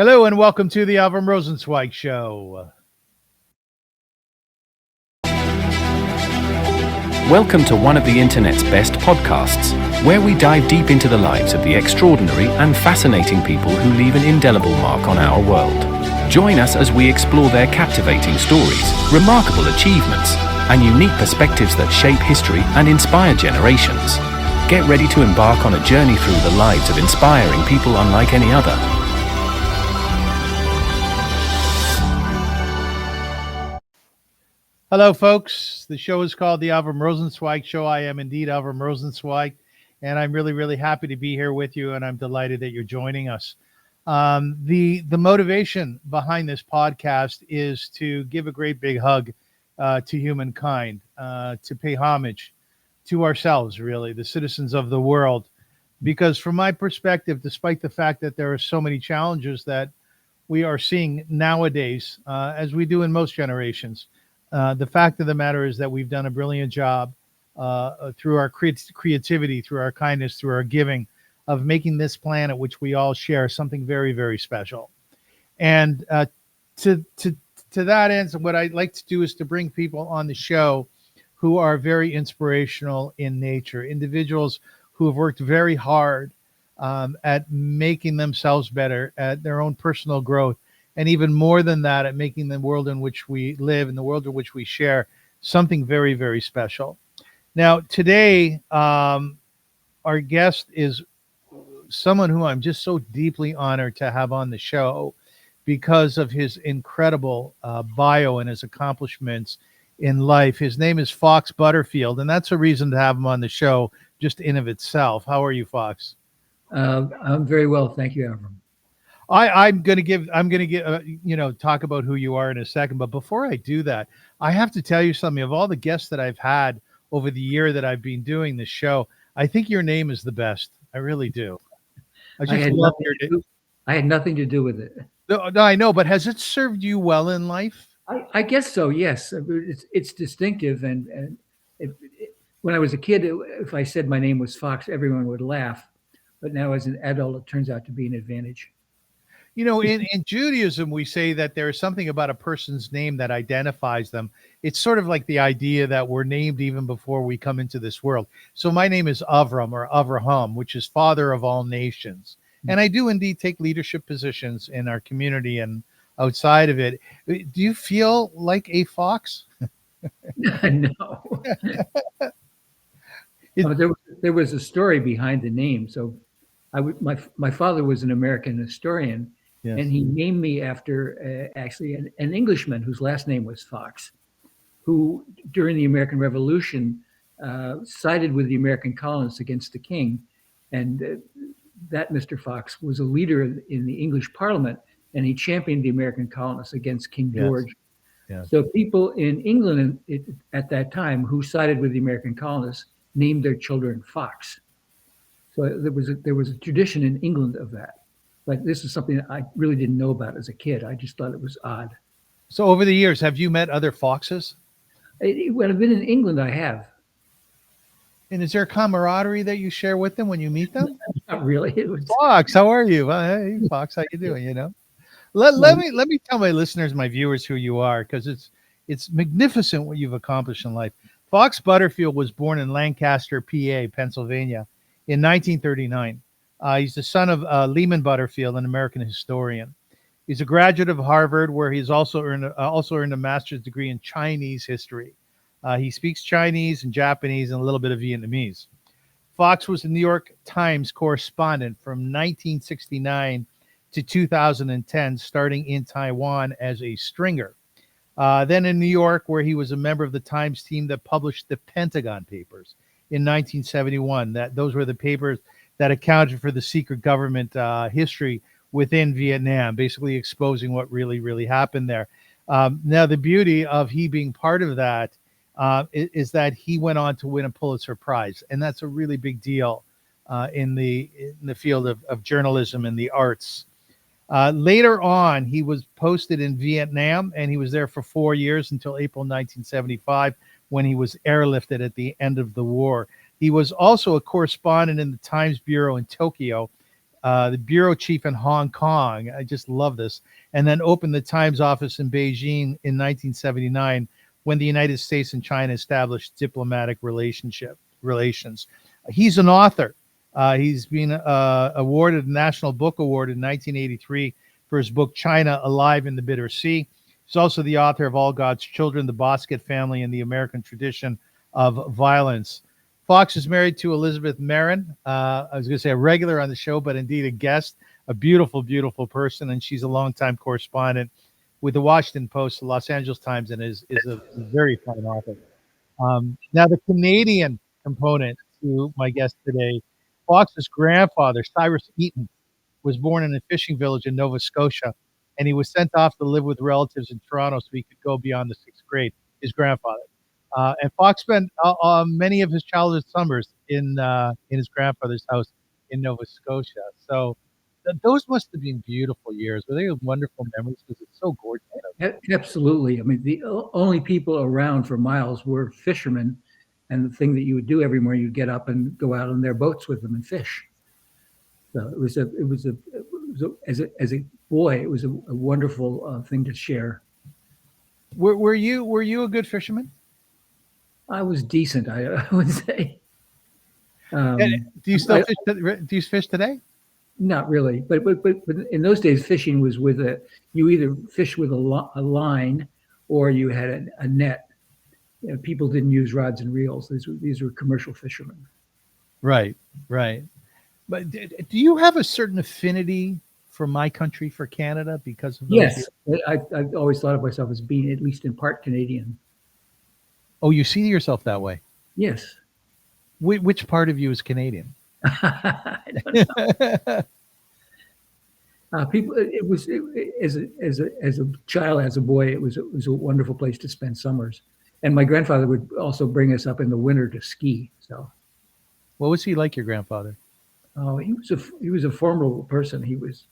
Hello and welcome to the Avrum Rosensweig Show. Welcome to one of the internet's best podcasts, where we dive deep into the lives of the extraordinary and fascinating people who leave an indelible mark on our world. Join us as we explore their captivating stories, remarkable achievements, and unique perspectives that shape history and inspire generations. Get ready to embark on a journey through the lives of inspiring people unlike any other. Hello, folks. The show is called the Avrum Rosensweig Show. I am indeed Avrum Rosensweig, and I'm really happy to be here with you, and I'm delighted that you're joining us. The motivation behind this podcast is to give a great big hug to humankind, to pay homage to ourselves, really, the citizens of the world. Because from my perspective, despite the fact that there are so many challenges that we are seeing nowadays, as we do in most generations, the fact of the matter is that we've done a brilliant job through our creativity, through our kindness, through our giving, of making this planet, which we all share, something very special. And to that end, what I'd like to do is to bring people on the show who are very inspirational in nature, individuals who have worked very hard at making themselves better, at their own personal growth, and even more than that, at making the world in which we live and the world in which we share something very special. Now, today, our guest is someone who I'm just so deeply honored to have on the show because of his incredible bio and his accomplishments in life. His name is Fox Butterfield, and that's a reason to have him on the show just in of itself. How are you, Fox? I'm very well, thank you, Avrum. I'm going to talk about who you are in a second. But before I do that, I have to tell you something. Of all the guests that I've had over the year that I've been doing this show, I think your name is the best. I really do. I had nothing to do with it. No, I know, but has it served you well in life? I guess so, yes. It's distinctive. And when I was a kid, if I said my name was Fox, everyone would laugh. But now as an adult, it turns out to be an advantage. You know, in Judaism, we say that there is something about a person's name that identifies them. It's sort of like the idea that we're named even before we come into this world. So my name is Avrum, or Avraham, which is father of all nations. And I do indeed take leadership positions in our community and outside of it. Do you feel like a fox? No. There was a story behind the name. So my father was an American historian. Yes. And he named me after actually an Englishman whose last name was Fox, who during the American Revolution sided with the American colonists against the king. And that Mr. Fox was a leader in the English Parliament, and he championed the American colonists against King George. Yes. So people in England at that time who sided with the American colonists named their children Fox. So there was a tradition in England of that. But this is something that I really didn't know about as a kid. I just thought it was odd. So over the years, have you met other foxes? When I've been in England, I have. And is there a camaraderie that you share with them when you meet them? Not really. Fox, how are you? Hey, Fox, how you doing? You know, let me tell my listeners, my viewers, who you are, because it's magnificent what you've accomplished in life. Fox Butterfield was born in Lancaster, PA, Pennsylvania, in 1939. He's the son of Lyman Butterfield, an American historian. He's a graduate of Harvard, where he's also earned a master's degree in Chinese history. He speaks Chinese and Japanese and a little bit of Vietnamese. Fox was a New York Times correspondent from 1969 to 2010, starting in Taiwan as a stringer. Then in New York, where he was a member of the Times team that published the Pentagon Papers in 1971. Those were the papers that accounted for the secret government history within Vietnam, basically exposing what really happened there. Now, the beauty of he being part of that is that he went on to win a Pulitzer Prize, and that's a really big deal in the field of journalism and the arts. Later on, he was posted in Vietnam, and he was there for 4 years until April 1975, when he was airlifted at the end of the war. He was also a correspondent in the Times Bureau in Tokyo, the bureau chief in Hong Kong. I just love this. And then opened the Times office in Beijing in 1979 when the United States and China established diplomatic relations. He's an author. He's been awarded a National Book Award in 1983 for his book, China, Alive in the Bitter Sea. He's also the author of All God's Children, The Bosquet Family, and the American Tradition of Violence. Fox is married to Elizabeth Marin. I was going to say a regular on the show, but indeed a guest, a beautiful, beautiful person. And she's a longtime correspondent with the Washington Post, the Los Angeles Times, and is a very fine author. Now, the Canadian component to my guest today, Fox's grandfather, Cyrus Eaton, was born in a fishing village in Nova Scotia, and he was sent off to live with relatives in Toronto so he could go beyond the sixth grade, his grandfather. And Fox spent many of his childhood summers in his grandfather's house in Nova Scotia. So those must have been beautiful years. Were they wonderful memories? Because it's so gorgeous. Absolutely. I mean, the only people around for miles were fishermen, and the thing that you would do every morning, you'd get up and go out on their boats with them and fish. So as a boy, it was a wonderful thing to share. Were you a good fisherman? I was decent, I would say. Do you still fish? Do you fish today? Not really, but in those days, fishing was you either fish with a line or you had a net. You know, people didn't use rods and reels. These were commercial fishermen. Right. But do you have a certain affinity for my country, for Canada, because of those Yes, years? I've always thought of myself as being at least in part Canadian. Oh, you see yourself that way? Yes. Which part of you is Canadian? I don't know. As a child, as a boy, it was a wonderful place to spend summers. And my grandfather would also bring us up in the winter to ski. So, what was he like, your grandfather? Oh, he was a formidable person. He was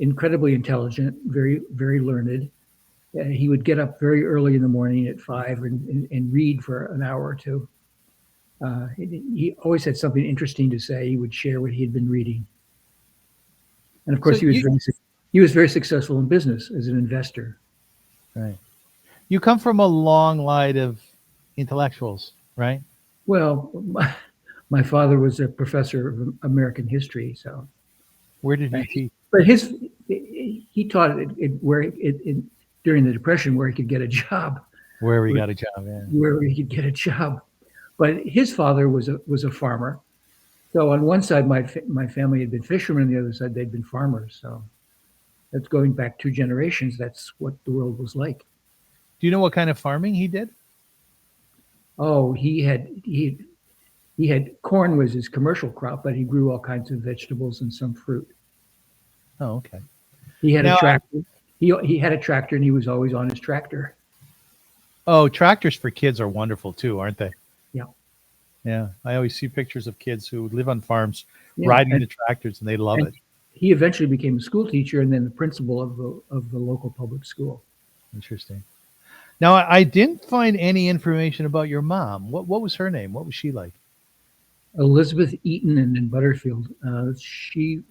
incredibly intelligent, very, very learned. He would get up very early in the morning at 5 and read for an hour or two. He always had something interesting to say. He would share what he had been reading. And of course, he was very successful in business as an investor. Right. You come from a long line of intellectuals, right? Well, my father was a professor of American history. So, where did he teach? But he taught during the Depression where he could get a job. Wherever he got a job, yeah. Wherever he could get a job. But his father was a farmer. So on one side, my family had been fishermen. On the other side, they'd been farmers. So that's going back 2 generations. That's what the world was like. Do you know what kind of farming he did? Oh, he had corn was his commercial crop, but he grew all kinds of vegetables and some fruit. Oh, okay. He had a tractor. He had a tractor, and he was always on his tractor. Oh, tractors for kids are wonderful too, aren't they? Yeah. Yeah, I always see pictures of kids who live on farms riding the tractors, and they love it. He eventually became a school teacher and then the principal of the local public school. Interesting. Now, I didn't find any information about your mom. What was her name? What was she like? Elizabeth Eaton and in Butterfield. She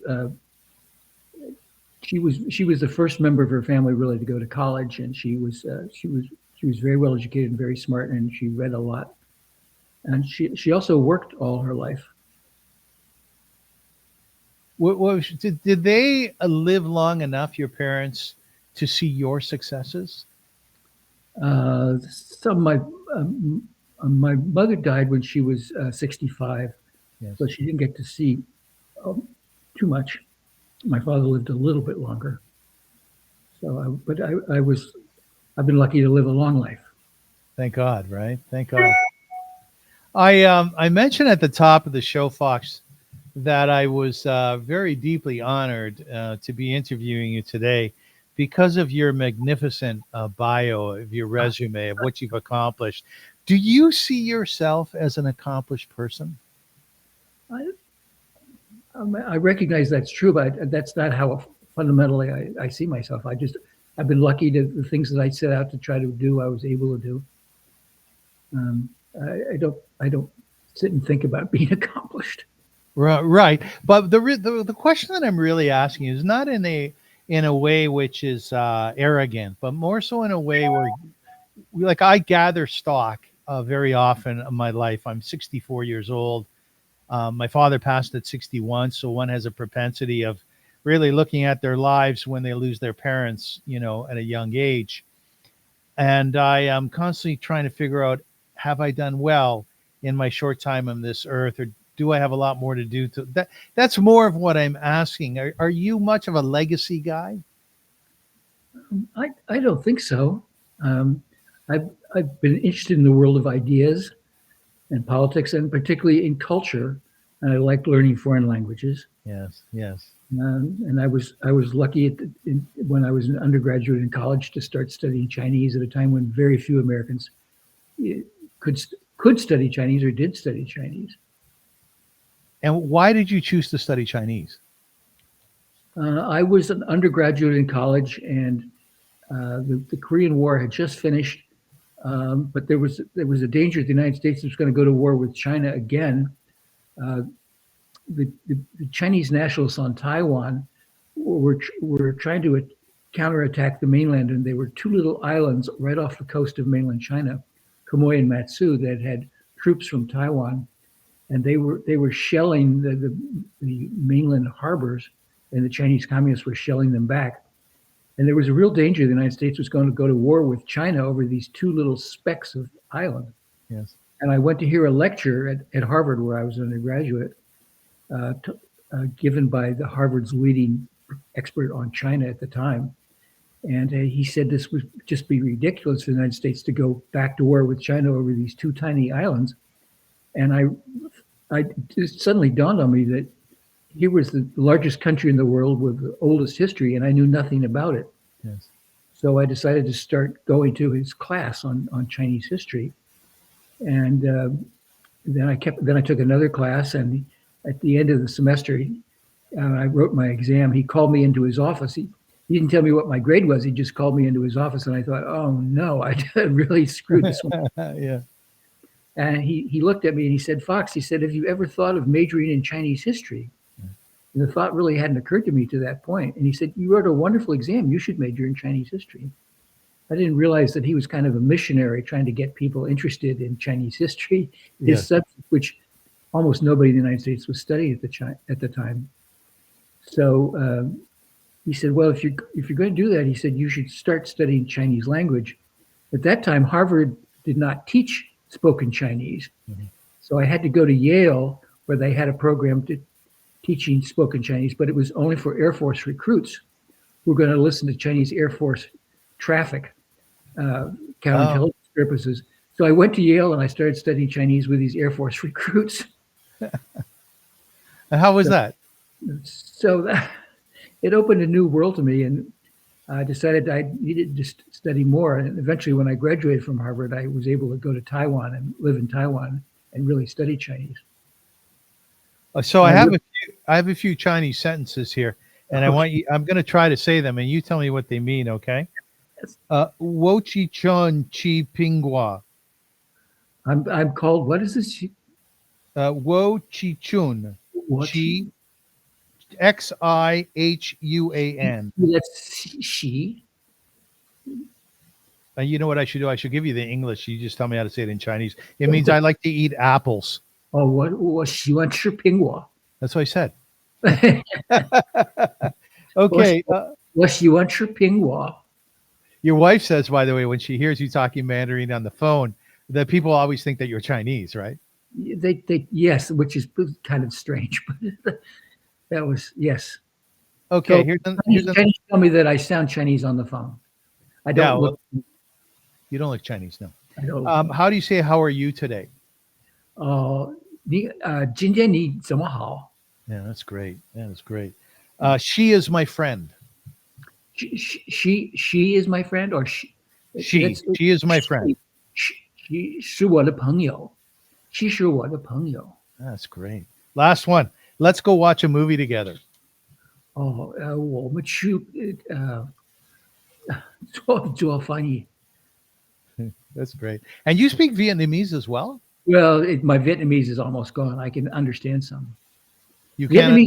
was the first member of her family really to go to college, and she was very well educated and very smart, and she read a lot. And she also worked all her life. Did they live long enough, your parents, to see your successes? My mother died when she was 65, yes. So she didn't get to see too much. My father lived a little bit longer. So, I've been lucky to live a long life. Thank God, right? Thank God. I mentioned at the top of the show, Fox, that I was very deeply honored to be interviewing you today because of your magnificent bio, of your resume, of what you've accomplished. Do you see yourself as an accomplished person? I recognize that's true, but that's not how fundamentally I see myself. I've been lucky to the things that I set out to try to do, I was able to do. I don't sit and think about being accomplished. Right. But the question that I'm really asking is not in a way which is arrogant, but more so in a way where, like, I gather stock very often in my life. I'm 64 years old. My father passed at 61, so one has a propensity of really looking at their lives when they lose their parents, at a young age. And I am constantly trying to figure out, have I done well in my short time on this earth, or do I have a lot more to do? That's more of what I'm asking. Are you much of a legacy guy? I don't think so. Um, I've been interested in the world of ideas and politics, and particularly in culture. And I like learning foreign languages. Yes, yes. And I was lucky when I was an undergraduate in college to start studying Chinese at a time when very few Americans eh, could could study Chinese or did study Chinese. And why did you choose to study Chinese? I was an undergraduate in college, and the Korean War had just finished, but there was a danger the United States was going to go to war with China again. Uh, the Chinese nationalists on Taiwan were trying to counterattack the mainland, and there were two little islands right off the coast of mainland China, Quemoy and Matsu, that had troops from Taiwan, and they were shelling the mainland harbors, and the Chinese communists were shelling them back. And there was a real danger the United States was going to go to war with China over these two little specks of island. Yes. And I went to hear a lecture at Harvard, where I was an undergraduate, given by the Harvard's leading expert on China at the time. And he said this would just be ridiculous for the United States to go back to war with China over these two tiny islands. And I it suddenly dawned on me that here was the largest country in the world with the oldest history, and I knew nothing about it. Yes. So I decided to start going to his class on Chinese history. And then I took another class, and at the end of the semester, I wrote my exam. He called me into his office. He didn't tell me what my grade was. He just called me into his office, and I thought, oh no, I really screwed this one. Yeah. And he looked at me and he said, Fox, he said, have you ever thought of majoring in Chinese history? And the thought really hadn't occurred to me to that point. And he said, you wrote a wonderful exam. You should major in Chinese history. I didn't realize that he was kind of a missionary trying to get people interested in Chinese history, his Yes. subject, which almost nobody in the United States was studying at the time. So he said, well, if you're going to do that, he said, you should start studying Chinese language. At that time, Harvard did not teach spoken Chinese. Mhm. So I had to go to Yale, where they had a program teaching spoken Chinese, but it was only for Air Force recruits who were going to listen to Chinese Air Force traffic, counterintelligence purposes. So I went to Yale and I started studying Chinese with these Air Force recruits. And how was that? So it opened a new world to me, and I decided I needed to study more. And eventually, when I graduated from Harvard, I was able to go to Taiwan and live in Taiwan and really study Chinese. So I have a few Chinese sentences here, and I'm going to try to say them, and you tell me what they mean, okay? Yes. Wo chi chun chi pingua. I'm called, what is this? Wo chi chun What? chi Xihuan. That's she. And you know what I should do? I should give you the English. You just tell me how to say it in Chinese. It means I like to eat apples. Oh,我喜欢吃苹果. That's what I said. Okay. 我喜欢吃苹果. Your wife says, by the way, when she hears you talking Mandarin on the phone, that people always think that you're Chinese, right? They yes, which is kind of strange, but that was yes. Okay. So Here's Chinese tell me that I sound Chinese on the phone. I don't Yeah, look. you don't look Chinese, no. I don't look. How do you say, how are you today? 今天你怎么好? Yeah, that's great. Yeah, that's great. She is my friend. She is my friend, or she is my friend. She 是我的朋友. She 是我的朋友. That's great. Last one. Let's go watch a movie together. 我们去做翻译. That's great. And you speak Vietnamese as well? Well, my Vietnamese is almost gone. I can understand some. You cannot.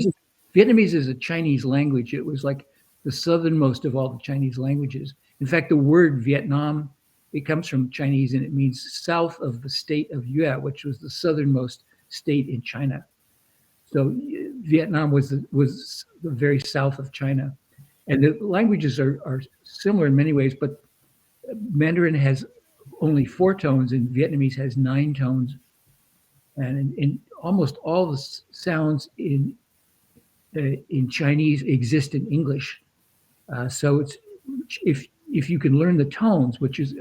Vietnamese is a Chinese language. It was like the southernmost of all the Chinese languages. In fact, the word Vietnam, it comes from Chinese and it means south of the state of Yue, which was the southernmost state in China. So Vietnam was the very south of China. And the languages are similar in many ways, but Mandarin has only 4 tones and Vietnamese has 9 tones. And in almost all the sounds in Chinese exist in English. So it's if you can learn the tones, which is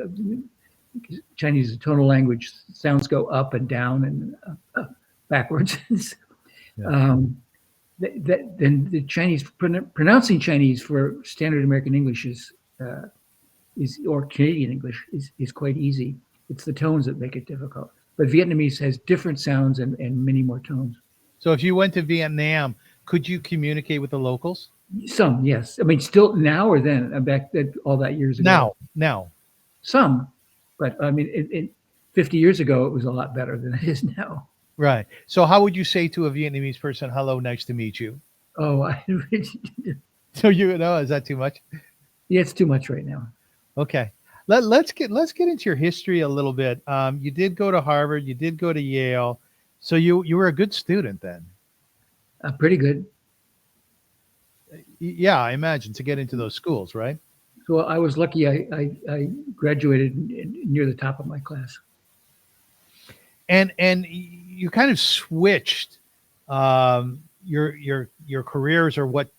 Chinese is a tonal language, sounds go up and down and backwards. Then the Chinese pronouncing Chinese for standard American English is or Canadian English is quite easy. It's the tones that make it difficult. But Vietnamese has different sounds and many more tones. So if you went to Vietnam, could you communicate with the locals? Some, yes. I mean, still now or then, back all that years ago. Now. Some, but I mean, 50 years ago, it was a lot better than it is now. Right. So how would you say to a Vietnamese person, hello, nice to meet you? Oh, So is that too much? Yeah, it's too much right now. Okay. Let's get into your history a little bit. You did go to Harvard, you did go to Yale. So you were a good student then. Pretty good. Yeah, I imagine, to get into those schools, right? So I was lucky. I graduated near the top of my class. And you kind of switched your careers, or what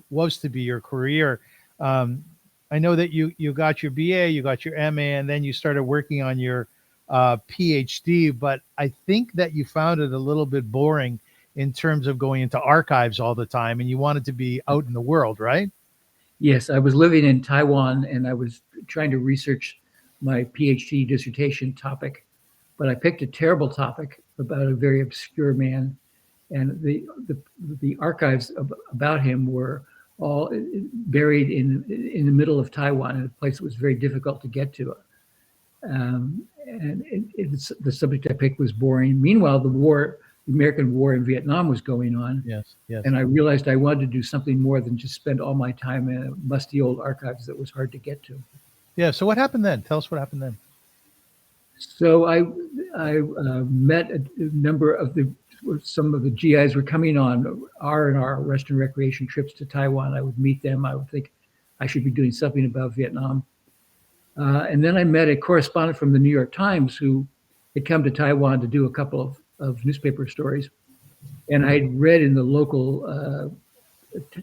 was to be your career. I know that you got your BA, you got your MA, and then you started working on your PhD. But I think that you found it a little bit boring in terms of going into archives all the time, and you wanted to be out in the world, right? Yes, I was living in Taiwan, and I was trying to research my PhD dissertation topic, but I picked a terrible topic about a very obscure man, and the archives about him were all buried in the middle of Taiwan, in a place that was very difficult to get to. And the subject I picked was boring. Meanwhile, the American war in Vietnam was going on. Yes. And I realized I wanted to do something more than just spend all my time in musty old archives that was hard to get to. Yeah. So what happened then? Tell us what happened then. So I met a number of some of the GIs were coming on R&R, rest and recreation trips to Taiwan. I would meet them. I would think I should be doing something about Vietnam. And then I met a correspondent from the New York Times who had come to Taiwan to do a couple of newspaper stories. And I had read in the local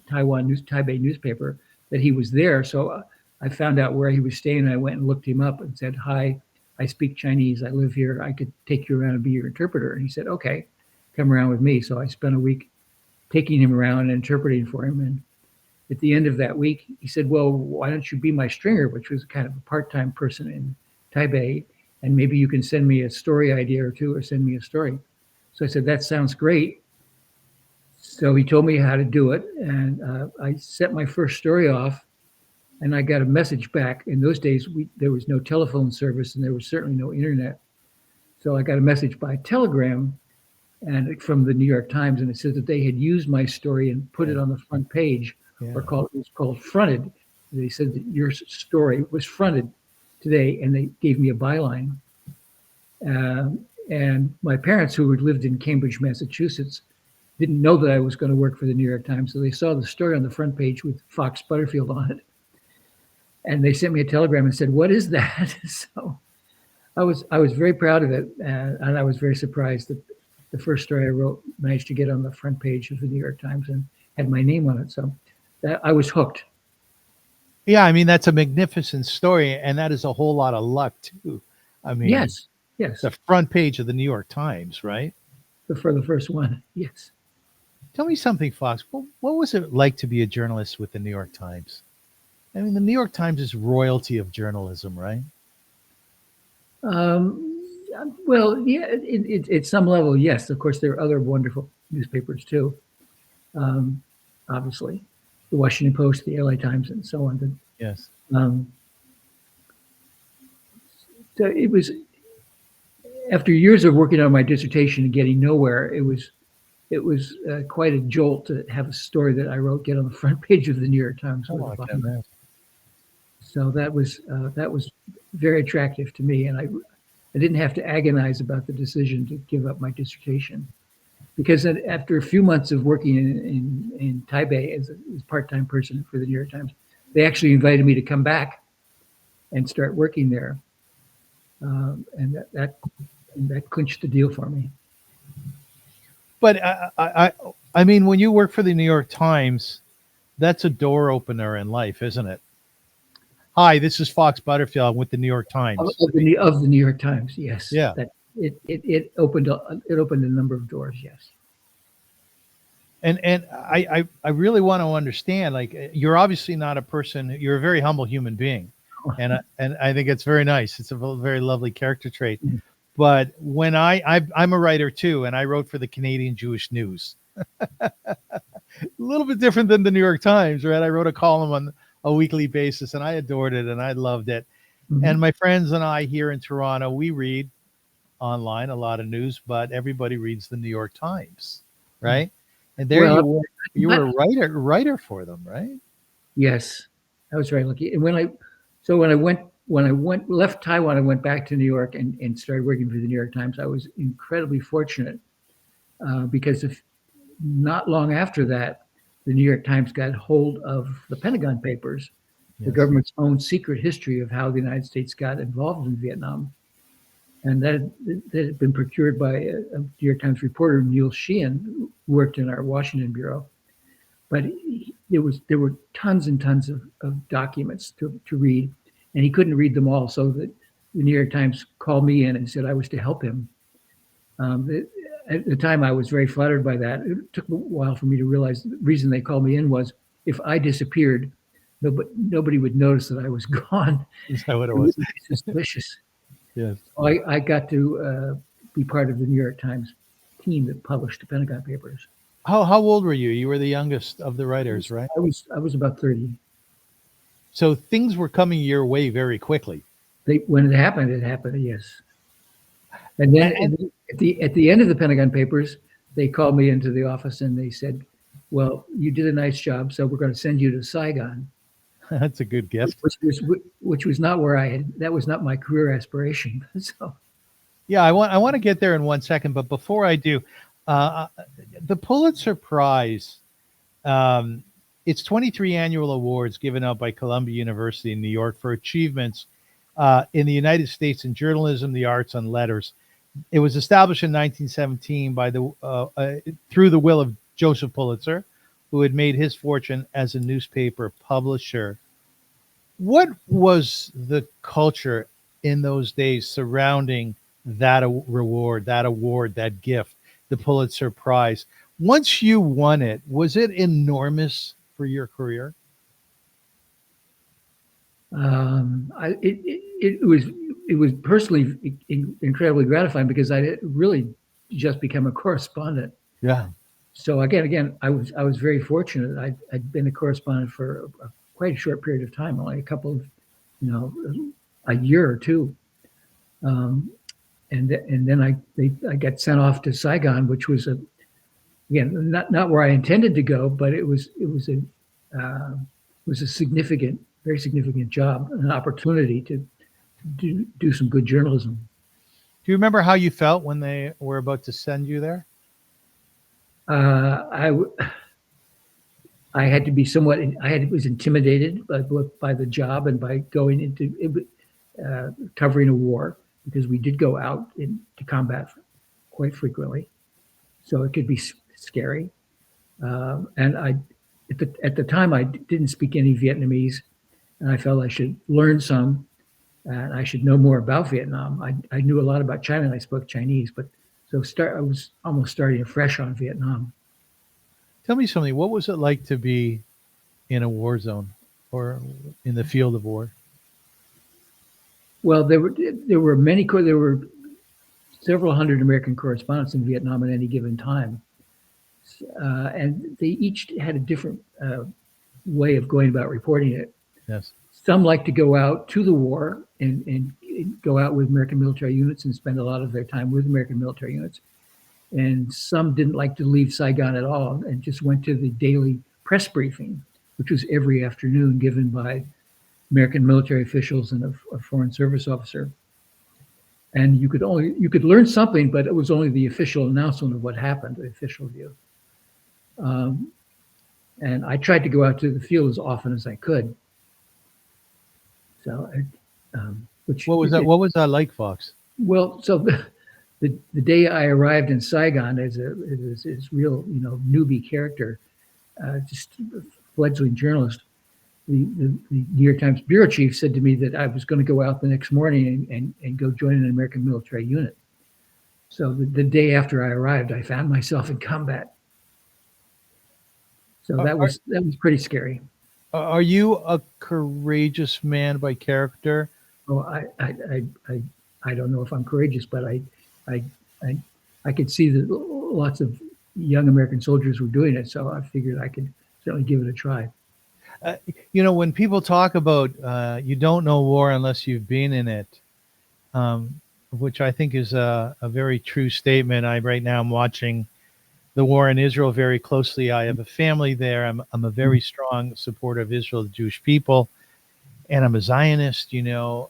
Taipei newspaper that he was there. So I found out where he was staying. I went and looked him up and said, "Hi, I speak Chinese. I live here. I could take you around and be your interpreter." And he said, "Okay, come around with me." So I spent a week taking him around and interpreting for him. And at the end of that week, he said, "Well, why don't you be my stringer," which was kind of a part-time person in Taipei, "and maybe you can send me a story idea or two, or send me a story." So I said, "That sounds great." So he told me how to do it, and I sent my first story off, and I got a message back. In those days, there was no telephone service, and there was certainly no internet. So I got a message by telegram, and from the New York Times, and it said that they had used my story and put it on the front page, or it was called fronted. They said that your story was fronted today, and they gave me a byline. And my parents, who had lived in Cambridge, Massachusetts, didn't know that I was going to work for the New York Times, so they saw the story on the front page with Fox Butterfield on it, and they sent me a telegram and said, "What is that?" So I was very proud of it, and I was very surprised that the first story I wrote managed to get on the front page of the New York Times and had my name on it. So I was hooked. Yeah, I mean, that's a magnificent story, and that is a whole lot of luck too. I mean, yes, the front page of the New York Times, right? For the first one, yes. Tell me something, Fox. What was it like to be a journalist with the New York Times? I mean, the New York Times is royalty of journalism, right? Well, yeah, at some level, yes. Of course, there are other wonderful newspapers too. Obviously, the Washington Post, the LA Times, and so on. Yes. So it was, after years of working on my dissertation and getting nowhere, it it was quite a jolt to have a story that I wrote get on the front page of the New York Times. Oh, I can imagine. So that was very attractive to me, and I didn't have to agonize about the decision to give up my dissertation, because after a few months of working in Taipei as part-time person for the New York Times, they actually invited me to come back and start working there, and that clinched the deal for me. But I mean, when you work for the New York Times, that's a door opener in life, isn't it? Hi, this is Fox Butterfield with the New York Times. Of the New York Times, yes. Yeah. It opened a number of doors, yes. And I really want to understand, like, you're obviously not a person, you're a very humble human being. And I think it's very nice. It's a very lovely character trait. Mm-hmm. But when I'm a writer too, and I wrote for the Canadian Jewish News. A little bit different than the New York Times, right? I wrote a column on a weekly basis, and I adored it, and I loved it. Mm-hmm. And my friends and I here in Toronto, we read online a lot of news, but everybody reads the New York Times, right? And there you were a writer for them, right? Yes, I was very lucky. And when I left Taiwan, I went back to New York and started working for the New York Times. I was incredibly fortunate because not long after that, the New York Times got hold of the Pentagon Papers, yes, the government's own secret history of how the United States got involved in Vietnam. And that had been procured by a New York Times reporter, Neil Sheehan, who worked in our Washington bureau. But there were tons and tons of documents to read, and he couldn't read them all. So the New York Times called me in and said I was to help him. At the time, I was very flattered by that. It took a while for me to realize the reason they called me in was if I disappeared, nobody would notice that I was gone. Is that what it was? Suspicious. Yes. So I got to be part of the New York Times team that published the Pentagon Papers. How old were you? You were the youngest of the writers, right? I was about 30. So things were coming your way very quickly. When it happened, yes. And then at the end of the Pentagon Papers, they called me into the office and they said, "Well, you did a nice job, so we're going to send you to Saigon." That's a good gift. Which was not that was not my career aspiration. So, yeah, I want to get there in 1 second, but before I do, the Pulitzer Prize, it's 23 annual awards given out by Columbia University in New York for achievements in the United States in journalism, the arts, and letters. It was established in 1917 by through the will of Joseph Pulitzer, who had made his fortune as a newspaper publisher. What was the culture in those days surrounding that reward, that gift, the Pulitzer Prize? Once you won it, was it enormous for your career? It was personally incredibly gratifying because I had really just become a correspondent. Yeah. So again, I was very fortunate. I'd been a correspondent for quite a short period of time, only a couple of, a year or two, and then I got sent off to Saigon, which was not where I intended to go, but it was a significant, very significant job, an opportunity to do some good journalism. Do you remember how you felt when they were about to send you there? I had to be was intimidated by the job and by going into covering a war, because we did go out to combat quite frequently, so it could be scary. And at the time I didn't speak any Vietnamese, and I felt I should learn some, and I should know more about Vietnam. I knew a lot about China, and I spoke Chinese, but I was almost starting afresh on Vietnam. Tell me something. What was it like to be in a war zone or in the field of war? Well, there were several hundred American correspondents in Vietnam at any given time, and they each had a different way of going about reporting it. Yes. Some like to go out to the war and go out with American military units and spend a lot of their time with American military units. and some didn't like to leave Saigon at all and just went to the daily press briefing, which was every afternoon given by American military officials and a foreign service officer. And you could learn something, but it was only the official announcement of what happened, the official view. And I tried to go out to the field as often as I could. So, what was that like, Fox? Well, so the day I arrived in Saigon as real, newbie character, just a fledgling journalist, the New York Times bureau chief said to me that I was going to go out the next morning and go join an American military unit. So the day after I arrived, I found myself in combat. So that was pretty scary. Are you a courageous man by character? Oh, I don't know if I'm courageous, but I could see that lots of young American soldiers were doing it, so I figured I could certainly give it a try. When people talk about you don't know war unless you've been in it, which I think is a very true statement. Right now I'm watching the war in Israel very closely. I have a family there. I'm a very strong supporter of Israel, the Jewish people, and I'm a Zionist, and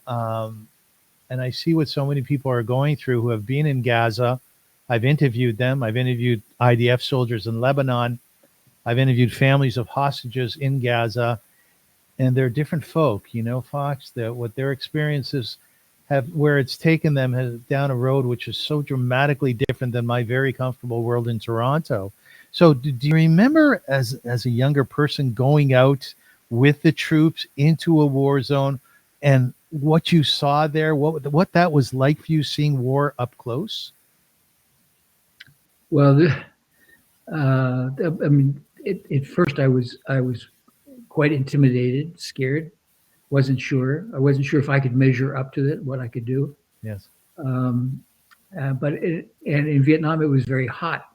I see what so many people are going through who have been in Gaza. I've interviewed them. I've interviewed IDF soldiers in Lebanon. I've interviewed families of hostages in Gaza, and they're different folk, Fox, that what their experiences have, where it's taken them down a road which is so dramatically different than my very comfortable world in Toronto. So do you remember as a younger person going out with the troops into a war zone and what you saw there, what that was like for you, seeing war up close? Well, at first I was quite intimidated, scared, wasn't sure. I wasn't sure if I could measure up to it, what I could do. Yes. But in Vietnam it was very hot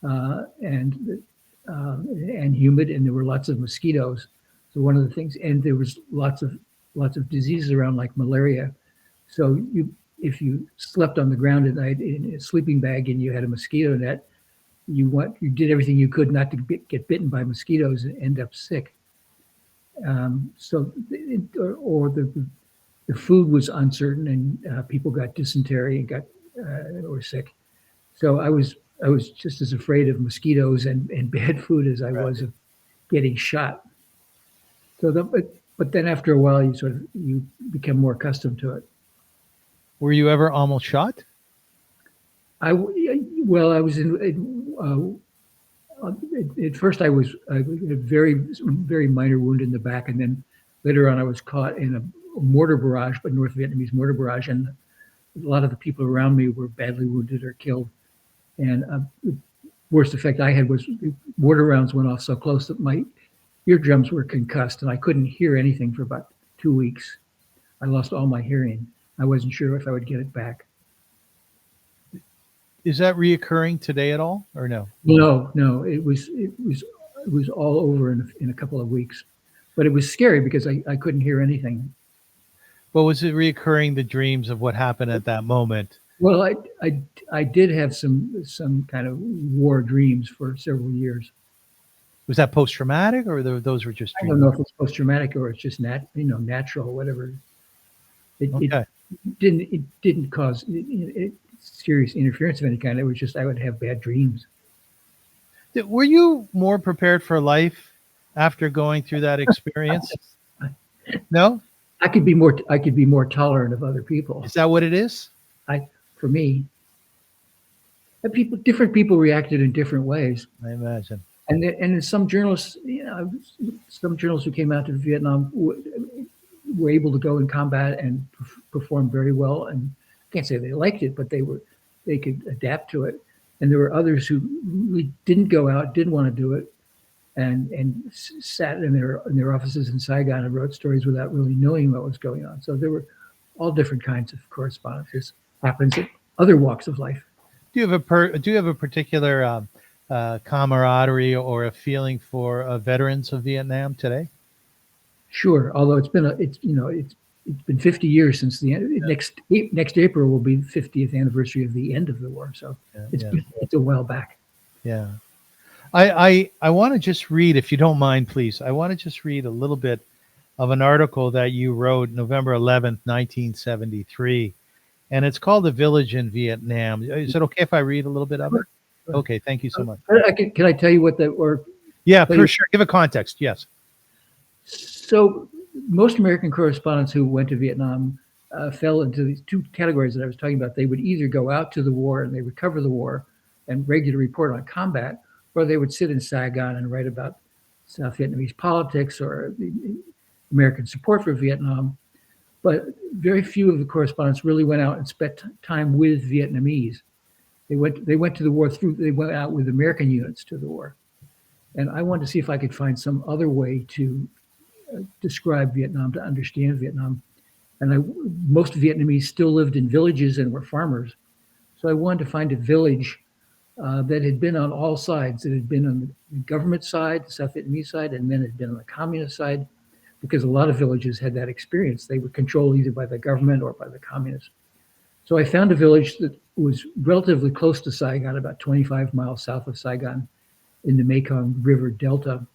and humid, and there were lots of mosquitoes. So one of the things, and there was lots of diseases around, like malaria. So if you slept on the ground at night in a sleeping bag and you had a mosquito net, you did everything you could not to get bitten by mosquitoes and end up sick. The food was uncertain, and people got dysentery and were sick. So I was just as afraid of mosquitoes and bad food as I was of getting shot. So but then after a while, you become more accustomed to it. Were you ever almost shot? I was at first I was a very, very minor wound in the back, and then later on I was caught in a mortar barrage, but North Vietnamese mortar barrage, and a lot of the people around me were badly wounded or killed. And the worst effect I had was mortar rounds went off so close that my eardrums were concussed, and I couldn't hear anything for about 2 weeks. I lost all my hearing. I wasn't sure if I would get it back. Is that reoccurring today at all, or no? No. It was all over in a couple of weeks, but it was scary because I couldn't hear anything. Well, was it reoccurring, the dreams of what happened at that moment? Well, I did have some kind of war dreams for several years. Was that post-traumatic, or those were just dreams? I don't know if it's post-traumatic or it's just natural, whatever. It didn't cause serious interference of any kind. It was just I would have bad dreams. Were you more prepared for life after going through that experience? No? I could be more tolerant of other people. Is that what it is? For me, different people reacted in different ways. I imagine. And some journalists, who came out to Vietnam were able to go in combat and perform very well. And I can't say they liked it, but they could adapt to it. And there were others who really didn't go out, didn't want to do it, and sat in their offices in Saigon and wrote stories without really knowing what was going on. So there were all different kinds of correspondence. This happens in other walks of life. Do you have a particular camaraderie or a feeling for veterans of Vietnam today? Sure, although it's it's been 50 years since the end. Next April will be the 50th anniversary of the end of the war. So it's a while back. Yeah. I want to just read, if you don't mind, please. I want to just read a little bit of an article that you wrote November 11th, 1973. And it's called The Village in Vietnam. Is it okay if I read a little bit of it? Okay, thank you so much. Can I tell you what that or? Yeah, for sure. Give a context. Yes. So most American correspondents who went to Vietnam fell into these two categories that I was talking about. They would either go out to the war and they would cover the war and regularly report on combat, or they would sit in Saigon and write about South Vietnamese politics or the American support for Vietnam. But very few of the correspondents really went out and spent time with Vietnamese. They went to the war they went out with American units to the war. And I wanted to see if I could find some other way to describe Vietnam, to understand Vietnam. And most Vietnamese still lived in villages and were farmers. So I wanted to find a village that had been on all sides. It had been on the government side, the South Vietnamese side, and then it had been on the communist side, because a lot of villages had that experience. They were controlled either by the government or by the communists. So I found a village that was relatively close to Saigon, about 25 miles south of Saigon in the Mekong River Delta.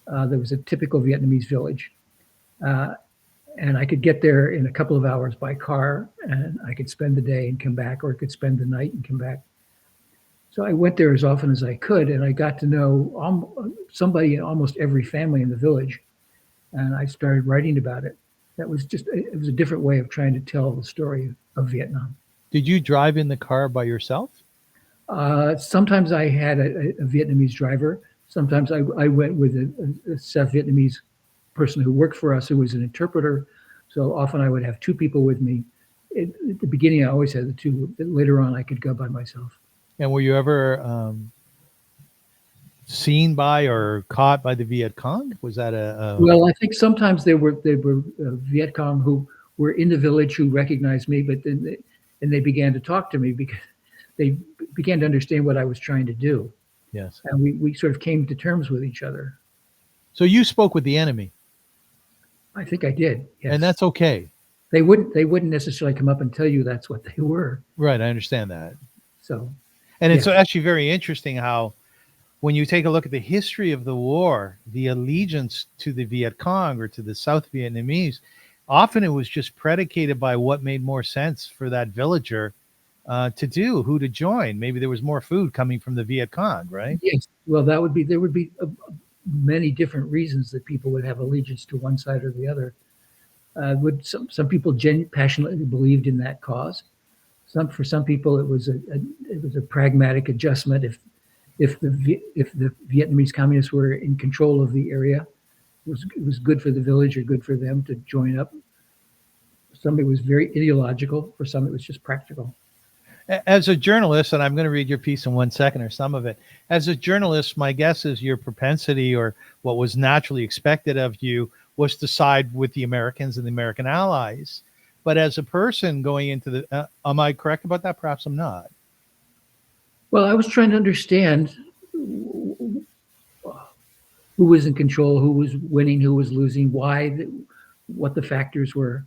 There was a typical Vietnamese village. And I could get there in a couple of hours by car, and I could spend the day and come back, or I could spend the night and come back. So I went there as often as I could, and I got to know somebody in almost every family in the village. And I started writing about it. It was a different way of trying to tell the story of Vietnam. Did you drive in the car by yourself? Sometimes I had a Vietnamese driver. Sometimes I went with a South Vietnamese person who worked for us, who was an interpreter. So often I would have two people with me. At the beginning, I always had the two. Later on, I could go by myself. And were you ever seen by or caught by the Viet Cong? Was that Well, I think sometimes they were Viet Cong who were in the village who recognized me, but then they began to talk to me because they began to understand what I was trying to do. Yes. And we sort of came to terms with each other. So you spoke with the enemy? I think I did. Yes. And that's okay. They wouldn't necessarily come up and tell you that's what they were. Right. I understand that. So, and it's actually very interesting how, when you take a look at the history of the war, the allegiance to the Viet Cong or to the South Vietnamese, often it was just predicated by what made more sense for that villager to do, who to join. Maybe there was more food coming from the Viet Cong, right? Yes. Well, there would be many different reasons that people would have allegiance to one side or the other. Some people passionately believed in that cause. For some people, it was a pragmatic adjustment. If the Vietnamese communists were in control of the area, it was good for the village or good for them to join up. Some it was very ideological. For some, it was just practical. As a journalist, and I'm going to read your piece in 1 second or some of it. As a journalist, my guess is your propensity, or what was naturally expected of you, was to side with the Americans and the American allies. But as a person going into the, am I correct about that? Perhaps I'm not. Well, I was trying to understand who was in control, who was winning, who was losing, why, what the factors were.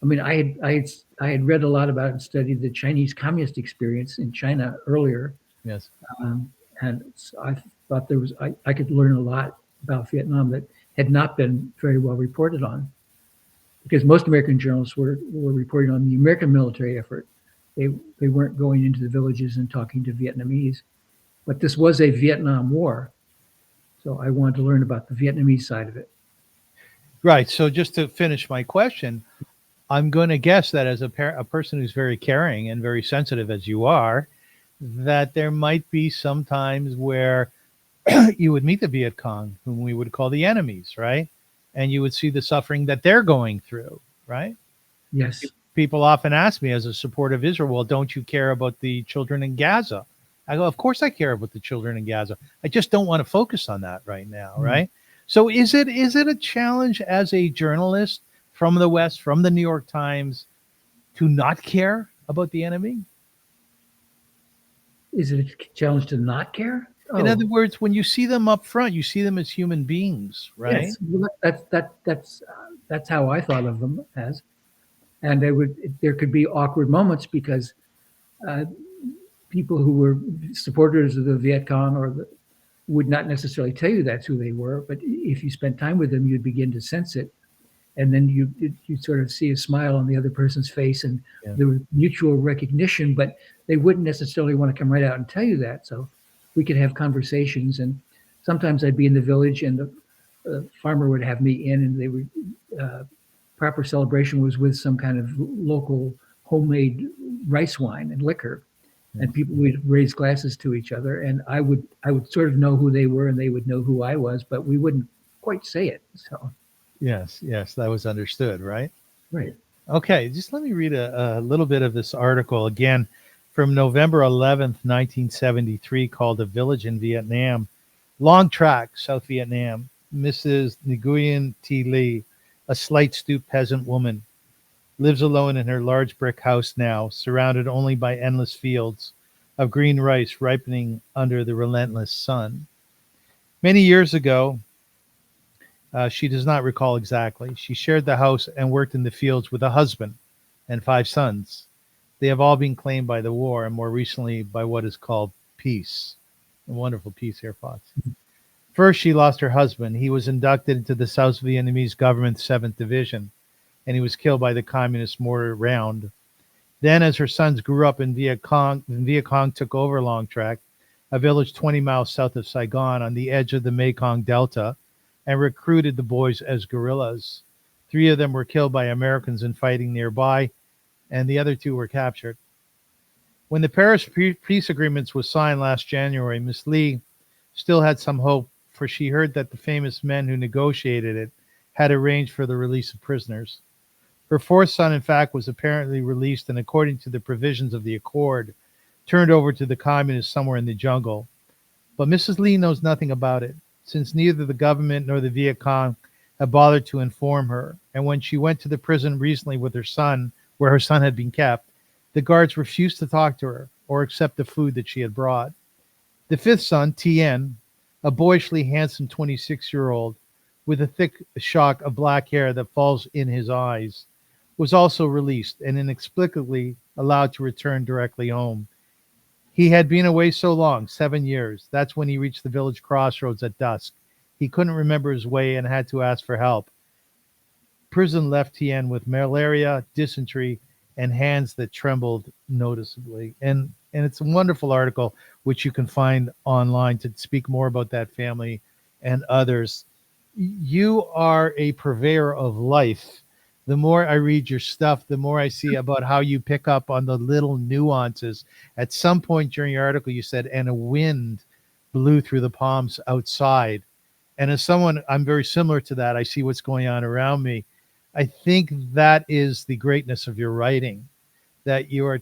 I mean, I had read a lot about and studied the Chinese communist experience in China earlier. Yes. And I thought I could learn a lot about Vietnam that had not been very well reported on, because most American journalists were reporting on the American military effort. They weren't going into the villages and talking to Vietnamese, but this was a Vietnam War. So I wanted to learn about the Vietnamese side of it. Right. So just to finish my question, I'm going to guess that as a person who's very caring and very sensitive as you are, that there might be some times where you would meet the Viet Cong, whom we would call the enemies, right? And you would see the suffering that they're going through, right? Yes. People often ask me, as a supporter of Israel, well, don't you care about the children in Gaza? I go, of course I care about the children in Gaza. I just don't want to focus on that right now, right? So is it a challenge as a journalist from the West, from the New York Times, to not care about the enemy? Is it a challenge to not care? In Oh, other words, when you see them up front, you see them as human beings, right? yes. Well, that's how I thought of them as. And there could be awkward moments because uh, people who were supporters of the Viet Cong would not necessarily tell you that's who they were, but if you spent time with them, you'd begin to sense it, and then you sort of see a smile on the other person's face, and Yeah. there was mutual recognition, but they wouldn't necessarily want to come right out and tell you that. So we could have conversations, and sometimes I'd be in the village, and the farmer would have me in, and they would proper celebration was with some kind of local homemade rice wine and liquor, and people would raise glasses to each other, and I would sort of know who they were, and they would know who I was, but we wouldn't quite say it. So Yes, that was understood, right? right. Okay, just let me read a little bit of this article again from November 11th, 1973, called A Village in Vietnam. Long Track, South Vietnam. Mrs. Nguyen T. Lee, a slight-stooped peasant woman, lives alone in her large brick house now, surrounded only by endless fields of green rice ripening under the relentless sun. Many years ago, she does not recall exactly, she shared the house and worked in the fields with a husband and 5 sons. They have all been claimed by the war and more recently by what is called peace. A wonderful peace here, Fox. First, she lost her husband. He was inducted into the South Vietnamese government's 7th Division, and he was killed by the communist mortar round. Then, as her sons grew up in Viet Cong took over Long Track, a village 20 miles south of Saigon on the edge of the Mekong Delta, and recruited the boys as guerrillas. 3 of them were killed by Americans in fighting nearby, and the other 2 were captured. When the Paris peace agreements was signed last January, Miss Lee still had some hope, for she heard that the famous men who negotiated it had arranged for the release of prisoners. Her 4th son, in fact, was apparently released and, according to the provisions of the accord, turned over to the communists somewhere in the jungle. But Mrs. Lee knows nothing about it, since neither the government nor the Viet Cong have bothered to inform her. And when she went to the prison recently with her son, where her son had been kept, the guards refused to talk to her or accept the food that she had brought. The 5th son, Tien, a boyishly handsome 26-year-old with a thick shock of black hair that falls in his eyes, was also released and inexplicably allowed to return directly home. He had been away so long, 7 years. That's when he reached the village crossroads at dusk. He couldn't remember his way and had to ask for help. Prison left Tien with malaria, dysentery, and hands that trembled noticeably. And it's a wonderful article, which you can find online to speak more about that family and others. You are a purveyor of life. The more I read your stuff, the more I see about how you pick up on the little nuances. At some point during your article, you said, and a wind blew through the palms outside. And as someone, I'm very similar to that. I see what's going on around me. I think that is the greatness of your writing, that you're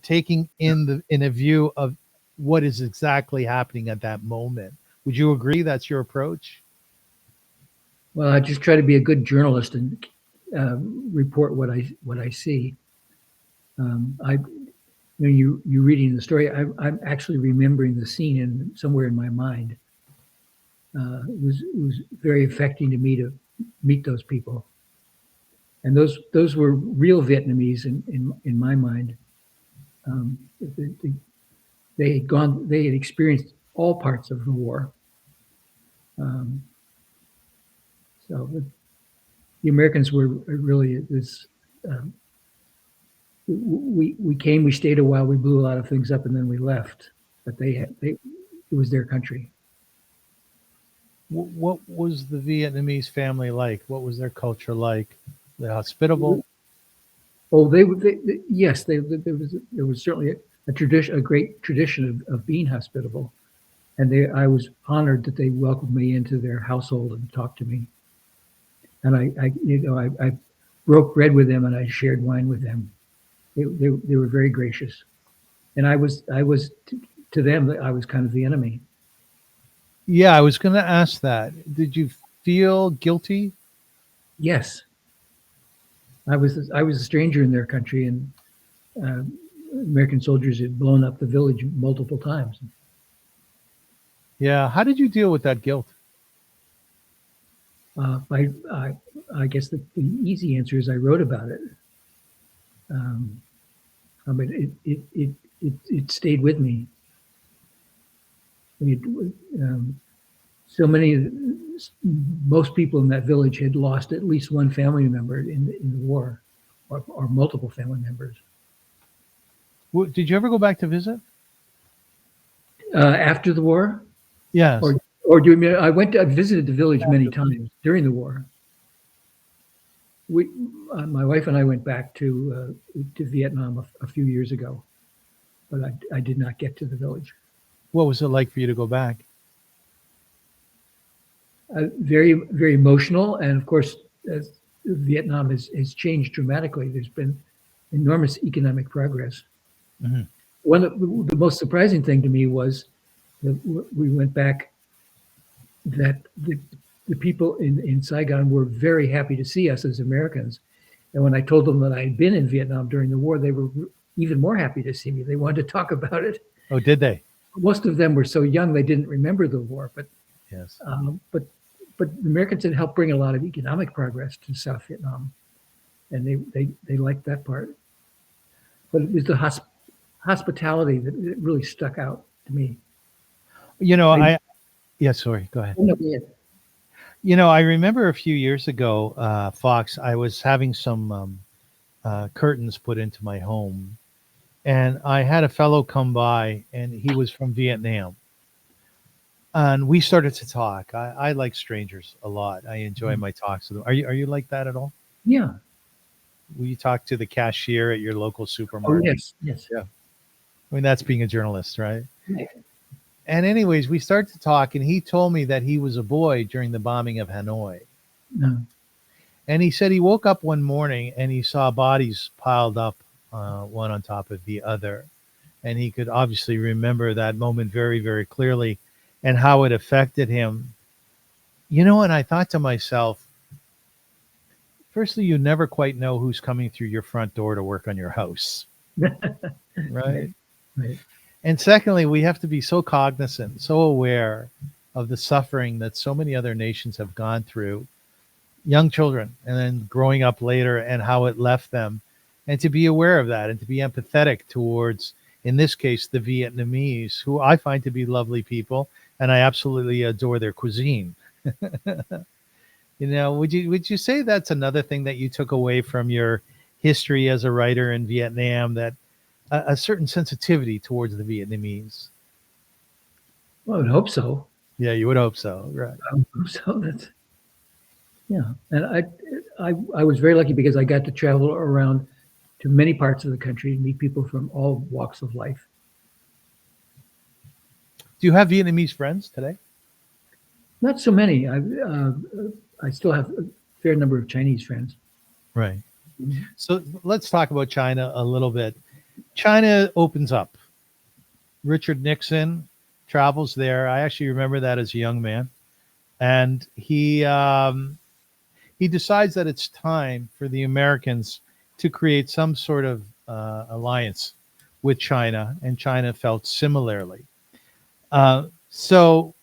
taking in a view of what is exactly happening at that moment. Would you agree that's your approach? Well, I just try to be a good journalist and report what I see. When you reading the story, I'm actually remembering the scene somewhere in my mind. It was very affecting to me to meet those people, and those were real Vietnamese in my mind. They had experienced all parts of the war. So the Americans were really this. We came, we stayed a while, we blew a lot of things up, and then we left. But it was their country. What was the Vietnamese family like? What was their culture like? They're hospitable. Oh, yes, there was certainly a tradition, a great tradition of being hospitable, and I was honored that they welcomed me into their household and talked to me. And I broke bread with them and I shared wine with them. They were very gracious, and I was to them, I was kind of the enemy. Yeah, I was going to ask that. Did you feel guilty? Yes, I was a stranger in their country, and American soldiers had blown up the village multiple times. Yeah. How did you deal with that guilt? I guess the easy answer is I wrote about it. I mean, it stayed with me. It, so many, most people in that village had lost at least one family member in the war, or multiple family members. Did you ever go back to visit? After the war, Yes. or do you mean I visited the village many times during the war. My wife and I went back to Vietnam a few years ago, but I did not get to the village. What was it like for you to go back? Very, very emotional, and of course, Vietnam has changed dramatically. There's been enormous economic progress. Mm-hmm. One of the most surprising thing to me was that we went back, that the people in Saigon were very happy to see us as Americans. And when I told them that I had been in Vietnam during the war, they were even more happy to see me. They wanted to talk about it. Oh, did they? Most of them were so young they didn't remember the war, but yes. But the Americans had helped bring a lot of economic progress to South Vietnam, and they liked that part. But it was the hospitality that really stuck out to me. Sorry, go ahead. I remember a few years ago, Fox, I was having some curtains put into my home, and I had a fellow come by, and he was from Vietnam. And we started to talk. I like strangers a lot. I enjoy my talks with them. Are you like that at all? Yeah. Will you talk to the cashier at your local supermarket? Oh, yes. Yeah. I mean, that's being a journalist, right? Right. And anyways, we started to talk, and he told me that he was a boy during the bombing of Hanoi. No. And he said he woke up one morning and he saw bodies piled up, one on top of the other. And he could obviously remember that moment very, very clearly and how it affected him. And I thought to myself, firstly, you never quite know who's coming through your front door to work on your house. Right? Right. And secondly, we have to be so cognizant, so aware of the suffering that so many other nations have gone through, young children, and then growing up later, and how it left them, and to be aware of that and to be empathetic towards, in this case, the Vietnamese, who I find to be lovely people, and I absolutely adore their cuisine. Would you say that's another thing that you took away from your history as a writer in Vietnam, that a certain sensitivity towards the Vietnamese? Well, I would hope so. Yeah, you would hope so, right? I would hope so. Yeah, and I was very lucky because I got to travel around to many parts of the country and meet people from all walks of life. Do you have Vietnamese friends today? Not so many. I still have a fair number of Chinese friends. Right. So let's talk about China a little bit. China opens up. Richard Nixon travels there. I actually remember that as a young man. And he decides that it's time for the Americans to create some sort of alliance with China, and China felt similarly. So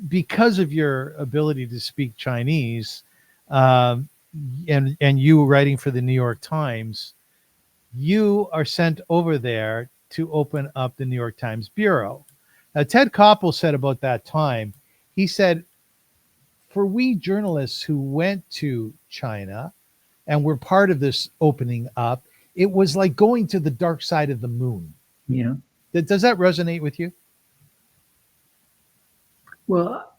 because of your ability to speak Chinese, and you writing for the New York Times, you are sent over there to open up the New York Times bureau. Now, Ted Koppel said about that time, he said, for we journalists who went to China and were part of this opening up, it was like going to the dark side of the moon. Yeah. Does that resonate with you? Well,